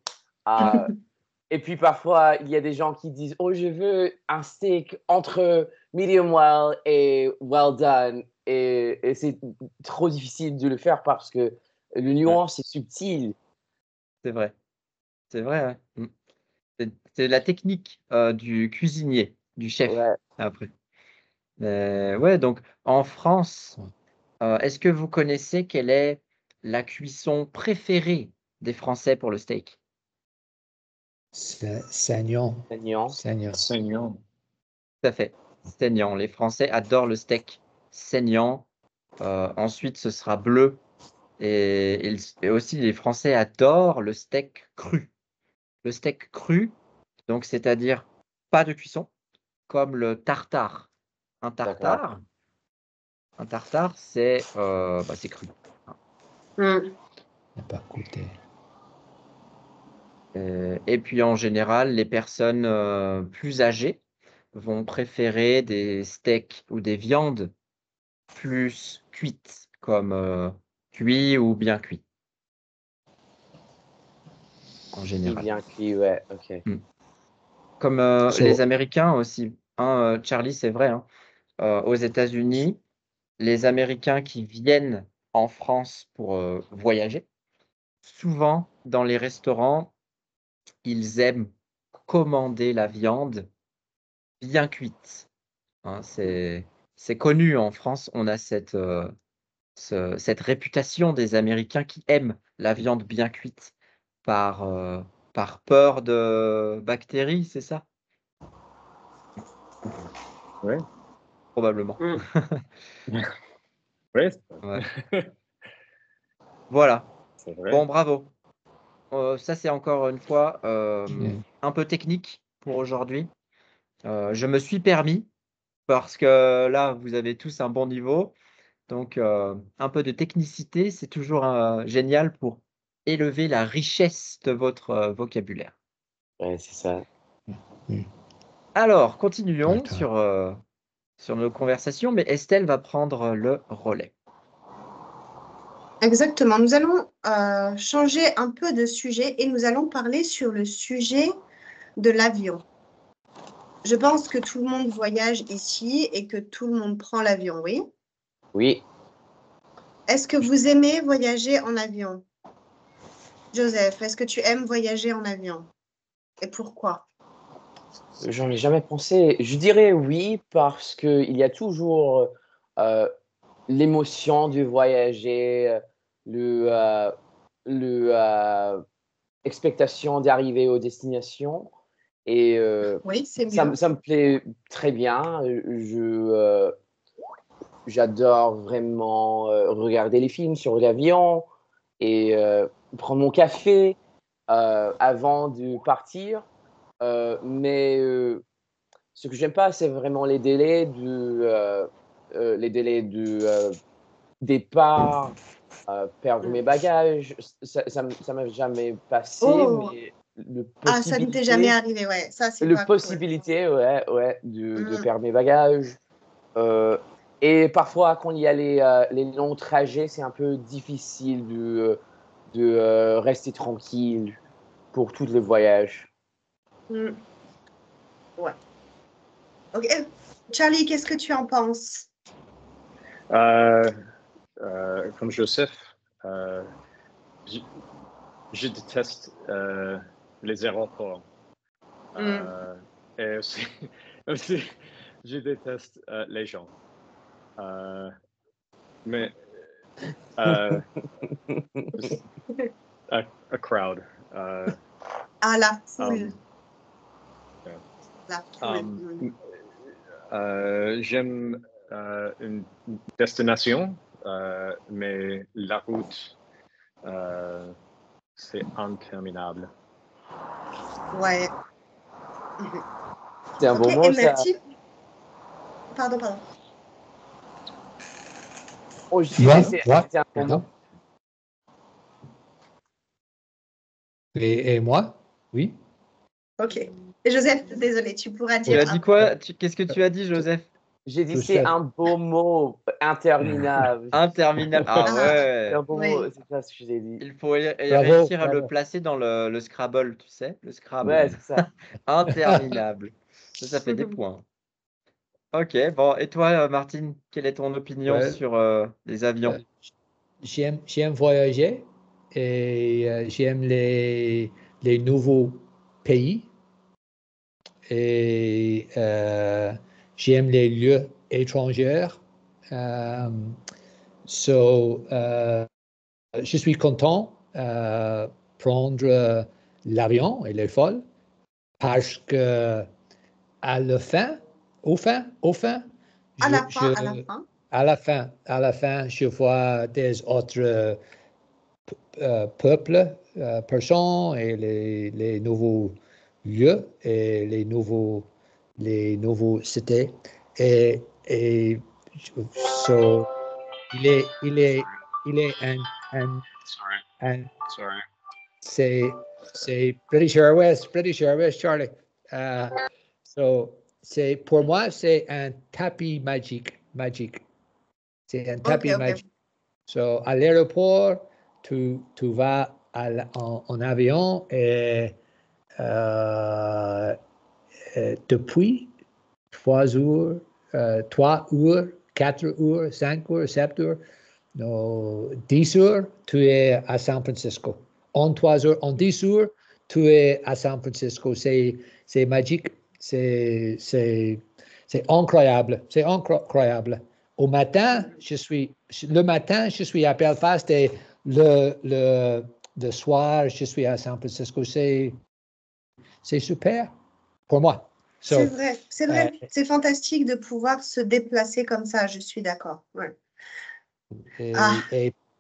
S5: Et puis parfois, il y a des gens qui disent, oh, je veux un steak entre medium well et well done. Et c'est trop difficile de le faire parce que le nuance est subtil.
S2: C'est vrai. C'est vrai, ouais. Mm. C'est la technique du cuisinier, du chef,
S5: Ouais.
S2: après. Ouais, donc en France, est-ce que vous connaissez quelle est la cuisson préférée des Français pour le steak?
S3: Saignant.
S4: Saignant.
S2: Tout à fait, saignant. Les Français adorent le steak saignant. Ensuite, ce sera bleu. Et aussi, les Français adorent le steak cru. Le steak cru, donc c'est-à-dire pas de cuisson, comme le tartare. Un
S5: D'accord.
S2: tartare, c'est c'est cru.
S3: N'a pas goûté.
S2: Et puis en général, les personnes plus âgées vont préférer des steaks ou des viandes plus cuites, comme cuit ou bien cuit, en général.
S5: Bien cuit, ouais, ok.
S2: Comme les Américains aussi, hein, Charlie, c'est vrai, hein. Aux États-Unis, les Américains qui viennent en France pour voyager, souvent dans les restaurants, ils aiment commander la viande bien cuite, hein. C'est connu en France, on a cette réputation des Américains qui aiment la viande bien cuite par, par peur de bactéries, c'est ça?
S4: Ouais.
S2: Probablement.
S4: Ouais,
S2: Ouais. Voilà.
S4: c'est vrai.
S2: Bon, bravo. Ça, c'est encore une fois
S3: Yeah.
S2: un peu technique pour aujourd'hui. Je me suis permis, parce que là, vous avez tous un bon niveau. Donc, un peu de technicité, c'est toujours génial pour élever la richesse de votre vocabulaire.
S5: Ouais, c'est ça.
S2: Alors, continuons
S3: D'accord.
S2: sur nos conversations, mais Estelle va prendre le relais.
S1: Exactement. Nous allons changer un peu de sujet et nous allons parler sur le sujet de l'avion. Je pense que tout le monde voyage ici et que tout le monde prend l'avion, oui?
S5: Oui.
S1: Est-ce que vous aimez voyager en avion? Joseph, est-ce que tu aimes voyager en avion? Et pourquoi?
S5: J'en ai jamais pensé. Je dirais oui parce qu'il y a toujours l'émotion de voyager, le expectation d'arriver aux destinations. Et
S1: Oui, c'est
S5: ça,
S1: bien.
S5: ça me plaît très bien. J'adore vraiment regarder les films sur l'avion et prendre mon café avant de partir. Mais ce que j'aime pas, c'est vraiment les délais de départ, perdre mes bagages. Ça m'a jamais passé,
S1: Oh,
S5: mais le
S1: ça ne t'est jamais
S5: possibilité,
S1: arrivé, ouais. Ça, c'est pas cool.
S5: ouais, de perdre mes bagages. Et parfois, quand il y a les longs trajets, c'est un peu difficile de rester tranquille pour tout le voyage.
S1: Ouais. Ok. Charlie, qu'est-ce que tu en penses?
S4: Comme Joseph, je déteste les aéroports. Et aussi, je déteste les gens. Mais a crowd.
S1: La foule.
S4: Yeah.
S1: La foule.
S4: J'aime une destination, mais la route, c'est interminable.
S1: Ouais.
S5: C'est un bon mot, ça.
S1: Pardon.
S5: Oh, je disais, c'est un bon mot.
S3: Et moi? Oui.
S1: Ok. Et Joseph, désolé, tu pourras dire.
S2: Tu as dit quoi? Qu'est-ce que tu as dit, Joseph?
S5: J'ai dit c'est un beau mot, interminable.
S2: Interminable. Ah ouais.
S5: C'est un beau mot, c'est ça ce que j'ai dit.
S2: Il faut réussir à le placer dans le Scrabble, tu sais, le Scrabble.
S5: Ouais, c'est ça.
S2: Interminable. Ça fait des points. Ok, bon. Et toi, Martine, quelle est ton opinion sur les avions?
S3: J'aime voyager et j'aime les nouveaux pays et j'aime les lieux étrangers. Je suis content prendre l'avion et les vols parce que à la fin, à la fin, je vois des autres peuples, personnes et les nouveaux lieux et les nouveaux cités. Et so, il est
S4: Sorry.
S3: C'est British Airways, Charlie. Pour moi, c'est un tapis magique. C'est un tapis magique. So, à l'aéroport, tu vas en avion et depuis 3 heures, 4 heures, 5 heures, 7 heures, 10 heures, tu es à San Francisco. En 3 heures, en 10 heures, tu es à San Francisco. C'est magique. C'est incroyable. C'est incroyable. Le matin, je suis à Belfast et le soir, je suis à San Francisco. C'est super pour moi.
S1: C'est vrai. C'est fantastique de pouvoir se déplacer comme ça, je suis d'accord. Ouais.
S3: Et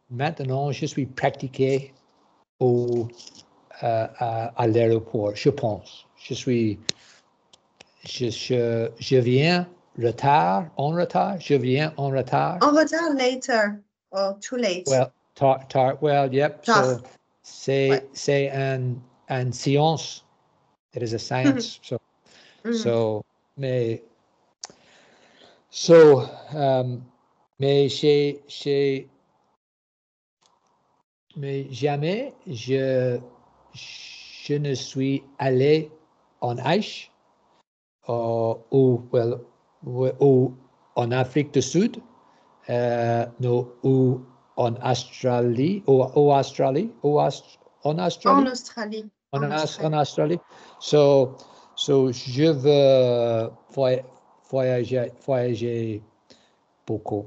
S3: maintenant, je suis pratiqué à l'aéroport, je pense. Je viens en retard.
S1: En retard, later, or too late.
S3: Yep.
S1: Tard.
S3: So, c'est une science. It is a science. Mais jamais je ne suis allé en Asie ou en Afrique du Sud ou en Australie en Australie. So je veux voyager beaucoup.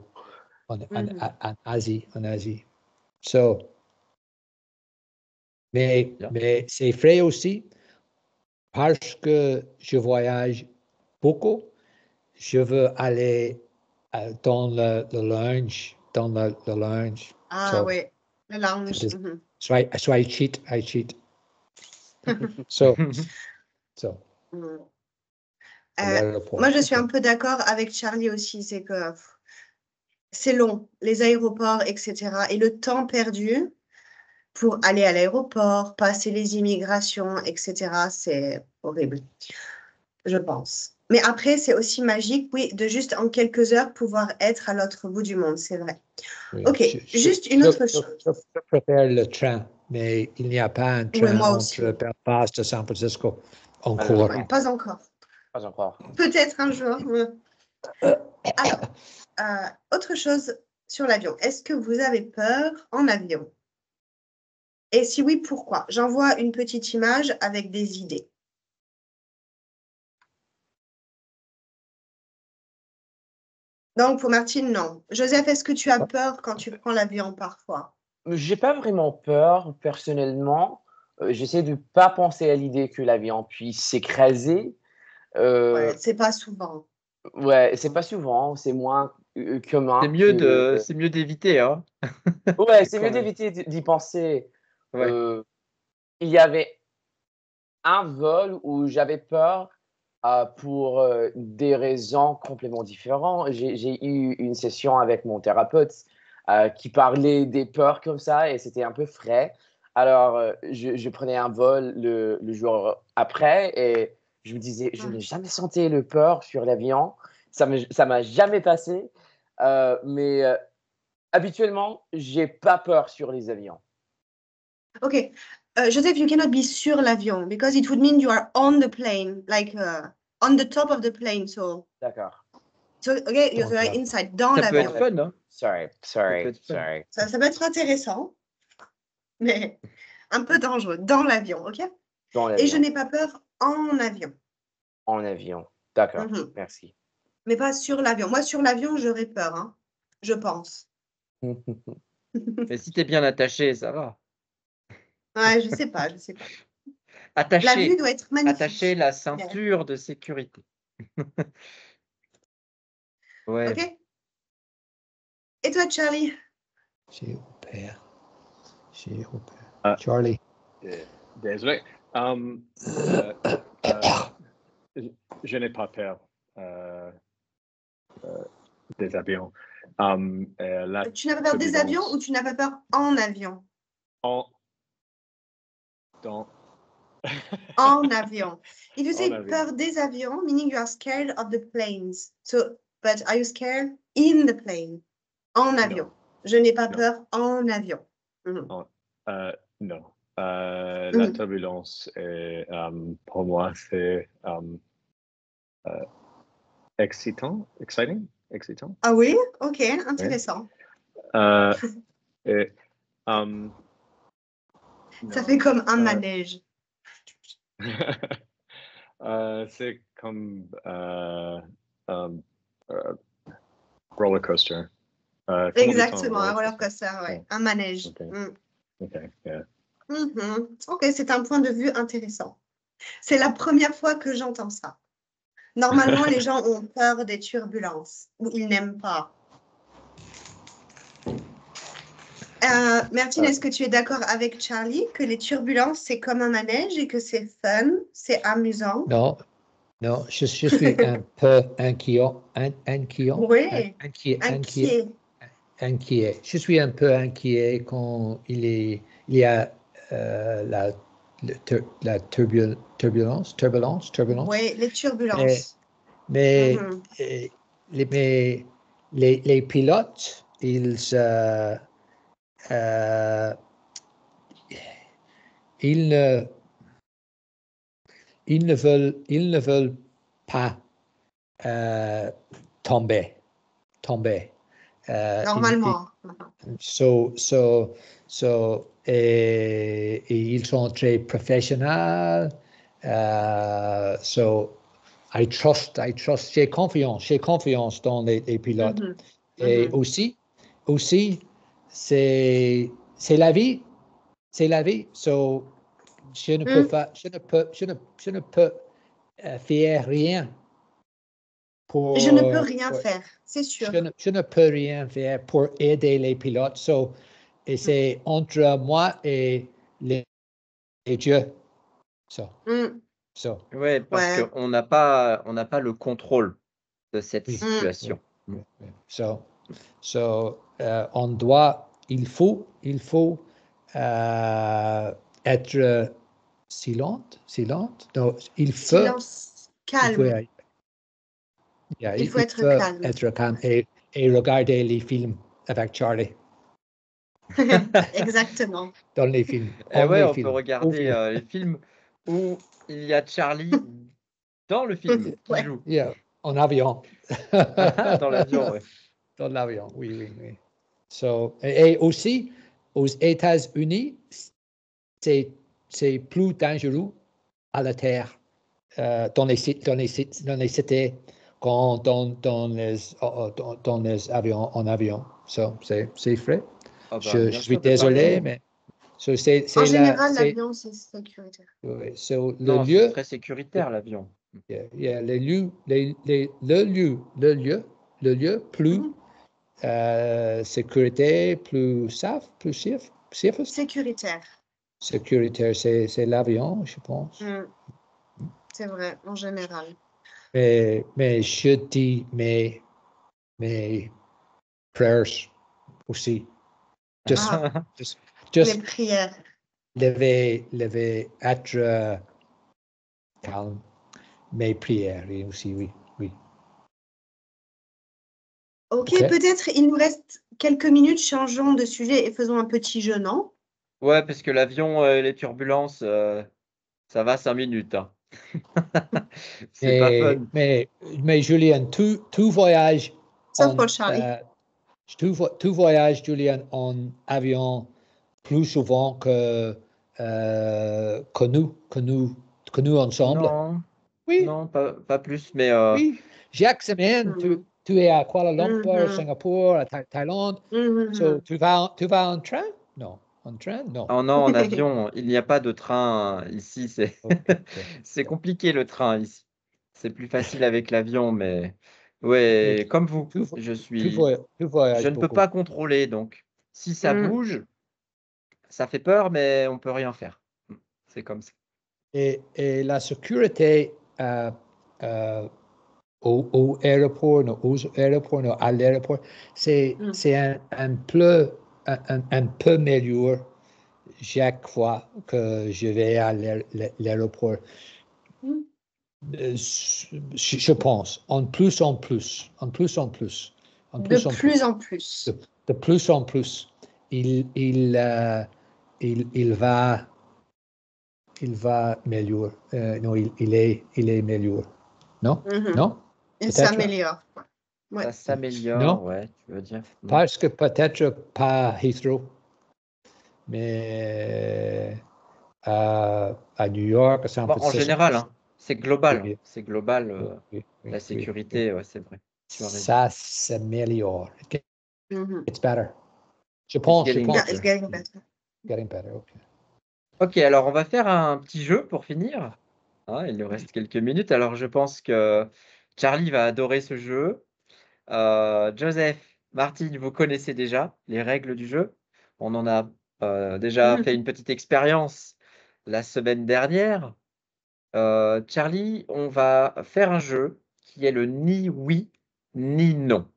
S3: en
S1: Mhm.
S3: Asie, en Asie. So, mais
S2: Bien.
S3: c'est frais aussi parce que je voyage beaucoup. Je veux aller dans le lounge, le lounge.
S1: Ah
S3: So,
S1: oui, le lounge. Mhm.
S3: so I cheat. So,
S1: Mhm.
S3: à
S1: Euh,
S3: l'aéroport.
S1: moi, je suis un peu d'accord avec Charlie aussi, c'est que c'est long, les aéroports, etc. Et le temps perdu pour aller à l'aéroport, passer les immigrations, etc., c'est horrible, je pense. Mais après, c'est aussi magique, oui, de juste en quelques heures pouvoir être à l'autre bout du monde, c'est vrai.
S3: Oui,
S1: Ok, juste une autre chose.
S3: je préfère le train, mais il n'y a pas un
S1: Oui,
S3: train
S1: moi aussi.
S3: entre Belfast et San Francisco encore.
S5: Malheureusement.
S1: Pas encore.
S5: Pas encore.
S1: Peut-être un jour. Alors, autre chose sur l'avion. Est-ce que vous avez peur en avion? Et si oui, pourquoi? J'envoie une petite image avec des idées. Donc, pour Martine, non. Joseph, est-ce que tu as peur quand tu prends l'avion parfois?
S5: J'ai pas vraiment peur, personnellement. J'essaie de pas penser à l'idée que l'avion puisse s'écraser. Euh,
S1: Ouais, c'est pas souvent.
S5: ouais, c'est pas souvent, c'est moins commun que.
S2: C'est mieux d'éviter, hein,
S5: Ouais, c'est
S2: quand
S5: mieux
S2: même.
S5: d'éviter d'y penser.
S2: Ouais.
S5: Euh, il y avait un vol où j'avais peur pour des raisons complètement différentes. J'ai eu une session avec mon thérapeute qui parlait des peurs comme ça et c'était un peu frais. Alors, je prenais un vol le jour après et je me disais, je n'ai jamais senti le peur sur l'avion. Ça m'a jamais passé. Mais habituellement, j'ai pas peur sur les avions.
S1: Okay. Joseph, you cannot be sur l'avion because it would mean you are on the plane, like on the top of the plane. So,
S5: D'accord.
S1: okay, you're
S3: Donc,
S1: inside, dans
S2: Ça peut être
S1: l'avion.
S2: fun, hein.
S5: Sorry,
S2: Ça peut
S5: sorry,
S2: être fun.
S5: sorry.
S1: Ça peut être intéressant, mais un peu dangereux, dans l'avion, ok?
S5: Dans
S1: Et je
S5: l'avion,
S1: n'ai pas peur en avion.
S5: en avion. D'accord,
S1: Mhm.
S5: merci.
S1: Mais pas sur l'avion. Moi, sur l'avion, j'aurais peur, hein, je pense.
S2: Mais si t'es bien attaché, ça va.
S1: Ouais, je sais pas, je sais pas. La vue
S2: Attaché.
S1: doit être
S2: Attacher
S1: magnifique.
S2: la ceinture de sécurité. Ouais.
S1: Ok? Et toi, Charlie?
S3: j'ai peur.
S4: Ah.
S3: Charlie.
S4: Désolé. Je n'ai pas peur des avions.
S1: Tu n'as pas peur des avions ou tu n'as pas peur en avion? En avion. If you say peur des avions, meaning you are scared of the planes. So, but are you scared in the plane? En avion. Je n'ai pas peur en avion.
S4: Non. La turbulence, pour moi, c'est exciting.
S1: Ah oui? Ok, intéressant.
S4: Et,
S1: Ça fait comme un manège.
S4: c'est comme roller coaster.
S1: Exactement, un roller coaster, ouais. Un manège.
S4: Okay, yeah.
S1: Ok, c'est un point de vue intéressant. C'est la première fois que j'entends ça. Normalement, les gens ont peur des turbulences ou ils n'aiment pas. Martine, est-ce que tu es d'accord avec Charlie que les turbulences, c'est comme un manège et que c'est fun, c'est amusant?
S3: Non, je suis un peu inquiet.
S1: Oui,
S3: Inquiet. Je suis un peu inquiet quand il y a la turbulence.
S1: Oui, les turbulences.
S3: Mais
S1: Mhm.
S3: les pilotes, ils ne veulent pas tomber.
S1: Normalement.
S3: Et ils sont très professionnels. So j'ai confiance dans les pilotes.
S1: Mhm.
S3: Et
S1: Mhm.
S3: aussi, aussi, c'est la vie. C'est la vie. So, je ne peux pas, je ne peux faire rien pour.
S1: Je ne peux rien faire, c'est sûr.
S3: Je ne peux rien faire pour aider les pilotes. So, et c'est entre moi et les dieux. So.
S2: Ouais, parce qu'on n'a pas le contrôle de cette situation.
S3: On doit, il faut être silente. Non, il faut.
S1: Silence, calme. Il faut être calme.
S3: Être calme et regarder les films avec Charlie.
S1: Exactement.
S3: Dans les films.
S2: On peut regarder les films où il y a Charlie dans le film qui joue.
S3: Yeah, en avion.
S2: Dans l'avion, oui.
S3: Dans l'avion, oui. So, et aussi, aux États-Unis, c'est plus dangereux à la terre, dans les cités, qu'en dans les avions, en avion. So, c'est vrai. Je suis désolé, mais
S1: en général, l'avion, c'est sécuritaire.
S2: C'est très sécuritaire, l'avion.
S3: Le lieu plus sécurité, plus safe,
S1: sécuritaire.
S3: Sécuritaire, c'est l'avion, je pense.
S1: C'est vrai, en général.
S3: Mais je dis mes prayers aussi. Just
S1: les prières.
S3: Lever être calme. Mes prières aussi, oui.
S1: Ok, peut-être il nous reste quelques minutes, changeons de sujet et faisons un petit jeu, non?
S2: Ouais, parce que l'avion, les turbulences, ça va 5 minutes. Hein. C'est pas fun.
S3: Mais Julien, tout voyage.
S1: Sauf pour Charlie.
S3: Tout voyage, Julien, en avion plus souvent que nous ensemble.
S2: Non.
S3: Oui.
S2: Non, pas plus, mais.
S3: Oui. Chaque semaine, tu es à Kuala Lumpur, Singapour, à Thaïlande. So, tu vas en train? Non. En train? Non.
S2: Oh non, en avion, il n'y a pas de train ici. C'est compliqué le train ici. C'est plus facile avec l'avion, mais ouais, comme vous, je ne peux pas contrôler, donc si ça bouge, ça fait peur, mais on peut rien faire. C'est comme ça.
S3: Et la sécurité au aéroport, à l'aéroport, c'est un peu meilleur chaque fois que je vais à l'aéroport. Je pense, en plus. De plus en plus, il va meilleur. Non, il est meilleur. Non? Non?
S1: Il s'améliore.
S2: Ouais. Ça s'améliore, ouais, tu veux dire.
S3: Parce que peut-être pas Heathrow, mais à New York, à San Francisco.
S2: En général, hein, c'est global. Oui. C'est global, la sécurité, ouais, c'est vrai.
S3: Ça s'améliore. It's better. Je pense.
S1: It's getting better.
S3: Getting better, okay.
S2: Ok, alors on va faire un petit jeu pour finir. Il nous reste quelques minutes. Alors je pense que Charlie va adorer ce jeu. Joseph, Martine, vous connaissez déjà les règles du jeu. On en a déjà fait une petite expérience la semaine dernière. Charlie, on va faire un jeu qui est le ni oui ni non.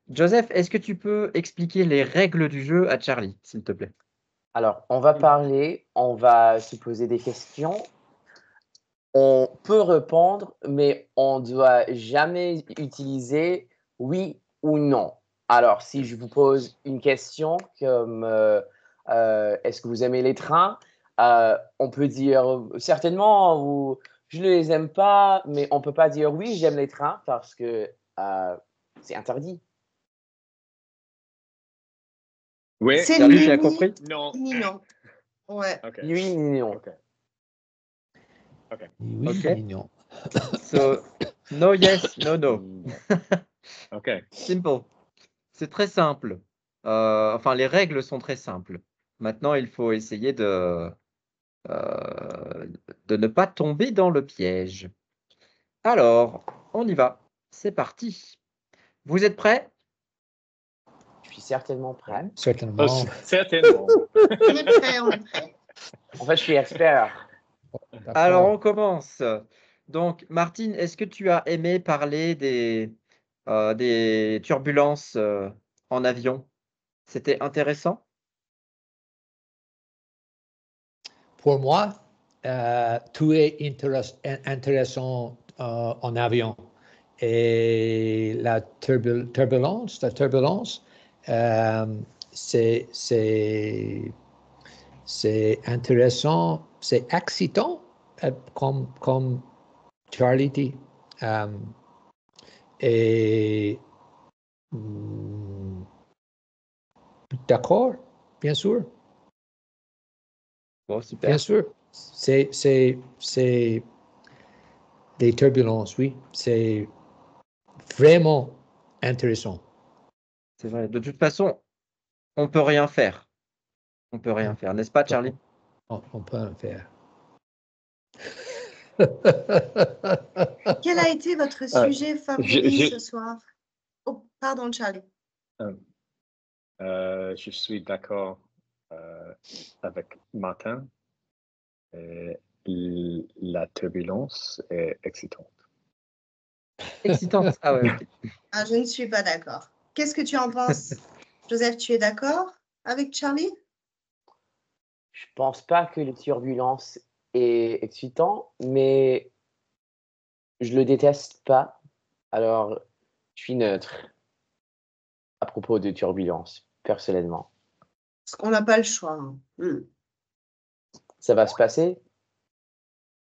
S2: Joseph, est-ce que tu peux expliquer les règles du jeu à Charlie, s'il te plaît?
S5: Alors, on va parler, on va se poser des questions. On peut répondre, mais on ne doit jamais utiliser oui ou non. Alors, si je vous pose une question comme est-ce que vous aimez les trains? On peut dire certainement, je ne les aime pas, mais on ne peut pas dire oui, j'aime les trains parce que c'est interdit.
S4: Oui,
S1: c'est
S2: Charlie, tu as compris?
S4: Non.
S1: Ni non. Ouais.
S4: Okay.
S5: Oui, ni non.
S4: Okay.
S3: Oui, non.
S2: So, no, yes, no, no.
S4: Okay.
S2: Simple. C'est très simple. enfin, les règles sont très simples. Maintenant, il faut essayer de ne pas tomber dans le piège. Alors, on y va. C'est parti. Vous êtes prêts?
S5: Je suis certainement prêt.
S3: Certainement.
S4: Certainement.
S1: On est prêt, on est prêt.
S5: En fait, je suis expert.
S2: Alors,
S3: D'accord.
S2: on commence. Donc, Martine, est-ce que tu as aimé parler des turbulences en avion? C'était intéressant?
S3: Pour moi, tout est intéressant en avion. Et la turbulence, c'est intéressant, c'est excitant, comme Charlie dit. Et d'accord, bien sûr.
S2: Bon, super.
S3: Bien sûr, c'est des turbulences, oui. C'est vraiment intéressant.
S2: C'est vrai. De toute façon, on peut rien faire. On peut rien faire, n'est-ce pas, Charlie?
S3: On peut en faire.
S1: Quel a été votre sujet favori ce soir? Oh, pardon, Charlie.
S4: Je suis d'accord avec Martin. La turbulence est excitante.
S2: Excitante. Ah ouais, ok.
S1: Ah, je ne suis pas d'accord. Qu'est-ce que tu en penses? Joseph, tu es d'accord avec Charlie?
S5: Je pense pas que les turbulences est excitant, mais je le déteste pas. Alors, je suis neutre à propos des turbulences, personnellement.
S1: Parce qu'on n'a pas le choix. Hein.
S5: Ça va se passer?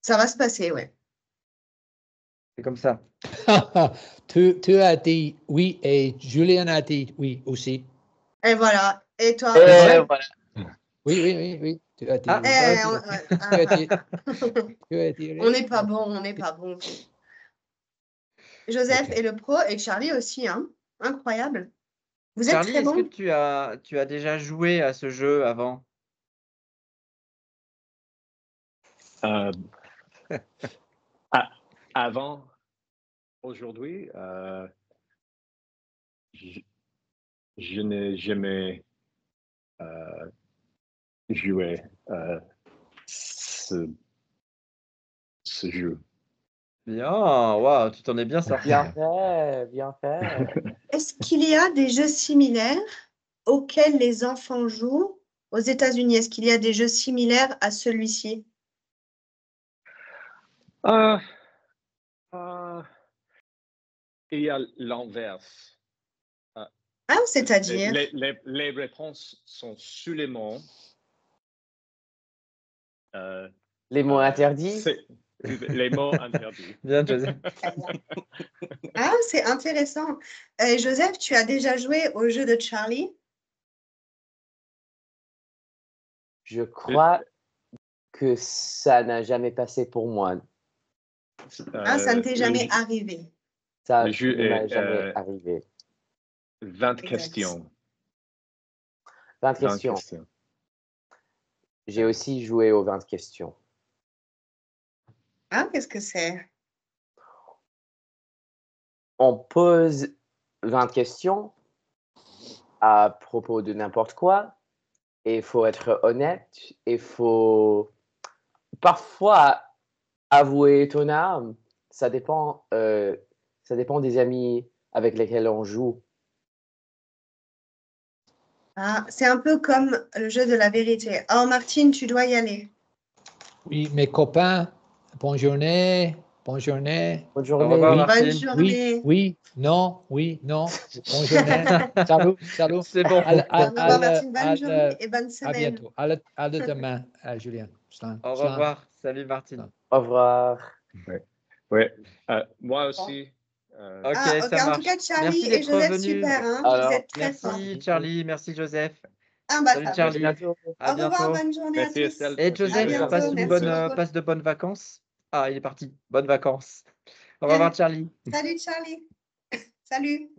S1: Ça va se passer, ouais.
S2: C'est comme ça.
S3: Tu as dit oui et Julien a dit oui aussi.
S1: Et voilà. Et toi?
S2: vrai?
S5: Voilà.
S3: Oui. Tu as dit
S2: Ah,
S3: oui.
S2: toi aussi.
S3: Tu as dit
S1: On n'est pas bon, on n'est pas bon. Joseph
S3: Ok.
S1: est le pro et Charlie aussi, hein. Incroyable. Vous êtes
S2: Charlie,
S1: très
S2: est-ce que
S1: bon.
S2: tu as déjà joué à ce jeu avant?
S4: Avant, aujourd'hui, je n'ai jamais joué ce jeu.
S2: Bien, waouh, tu t'en es bien sorti.
S5: Bien fait, bien fait.
S1: Est-ce qu'il y a des jeux similaires auxquels les enfants jouent aux États-Unis? Est-ce qu'il y a des jeux similaires à celui-ci?
S4: Il y a l'inverse.
S1: Ah, c'est-à-dire?
S4: Les réponses sont seulement
S5: Les mots interdits?
S4: les mots interdits.
S2: Bien, Joseph.
S1: Ah, c'est intéressant. Joseph, tu as déjà joué au jeu de Charlie?
S5: Je crois que ça n'a jamais passé pour moi.
S1: Ah, ça ne t'est jamais arrivé.
S5: Ça
S4: Le jeu
S5: ne m'est
S4: est
S5: jamais arrivé.
S4: 20
S1: Exact.
S4: questions.
S5: 20
S4: 20
S5: questions.
S4: questions.
S5: J'ai aussi joué aux 20 questions.
S1: Ah, qu'est-ce que c'est?
S5: On pose 20 questions à propos de n'importe quoi et il faut être honnête, il faut parfois avouer ton âme. Ça dépend des amis avec lesquels on joue.
S1: Ah, c'est un peu comme le jeu de la vérité. Oh, Martine, tu dois y aller.
S3: Oui, mes copains, bonne journée.
S5: Bonne
S2: Au
S5: journée.
S2: revoir,
S3: Oui.
S2: Martine.
S1: Bonne journée.
S3: Oui, non. Bonne journée. Salut.
S2: C'est bon.
S1: Au revoir, Martine. Bonne journée et bonne
S3: À
S1: semaine.
S3: bientôt. À demain, Julien.
S2: Au revoir. Salut, Martine.
S5: Au revoir.
S4: Oui. Moi aussi.
S2: Ok,
S1: Ah, ok.
S2: ça
S1: En tout
S2: marche.
S1: cas, Charlie
S2: Merci
S1: et
S2: d'être
S1: Joseph,
S2: revenu.
S1: super. Hein.
S5: Alors,
S1: Vous êtes très forts.
S2: Merci, Charlie. Merci, Joseph.
S1: Ah, bah,
S2: Salut,
S1: ça.
S5: À
S2: Charlie.
S5: bientôt.
S2: À
S1: Au revoir,
S2: bientôt.
S1: bonne journée
S4: Merci,
S1: à tous.
S4: Estelle.
S2: Et
S4: Merci,
S1: À
S2: Joseph,
S4: Julien.
S1: bientôt. Merci beaucoup.
S2: passe de bonnes vacances. Ah, il est parti. Bonnes vacances. Au
S1: Bien.
S2: revoir, Charlie.
S1: Salut, Charlie. Salut.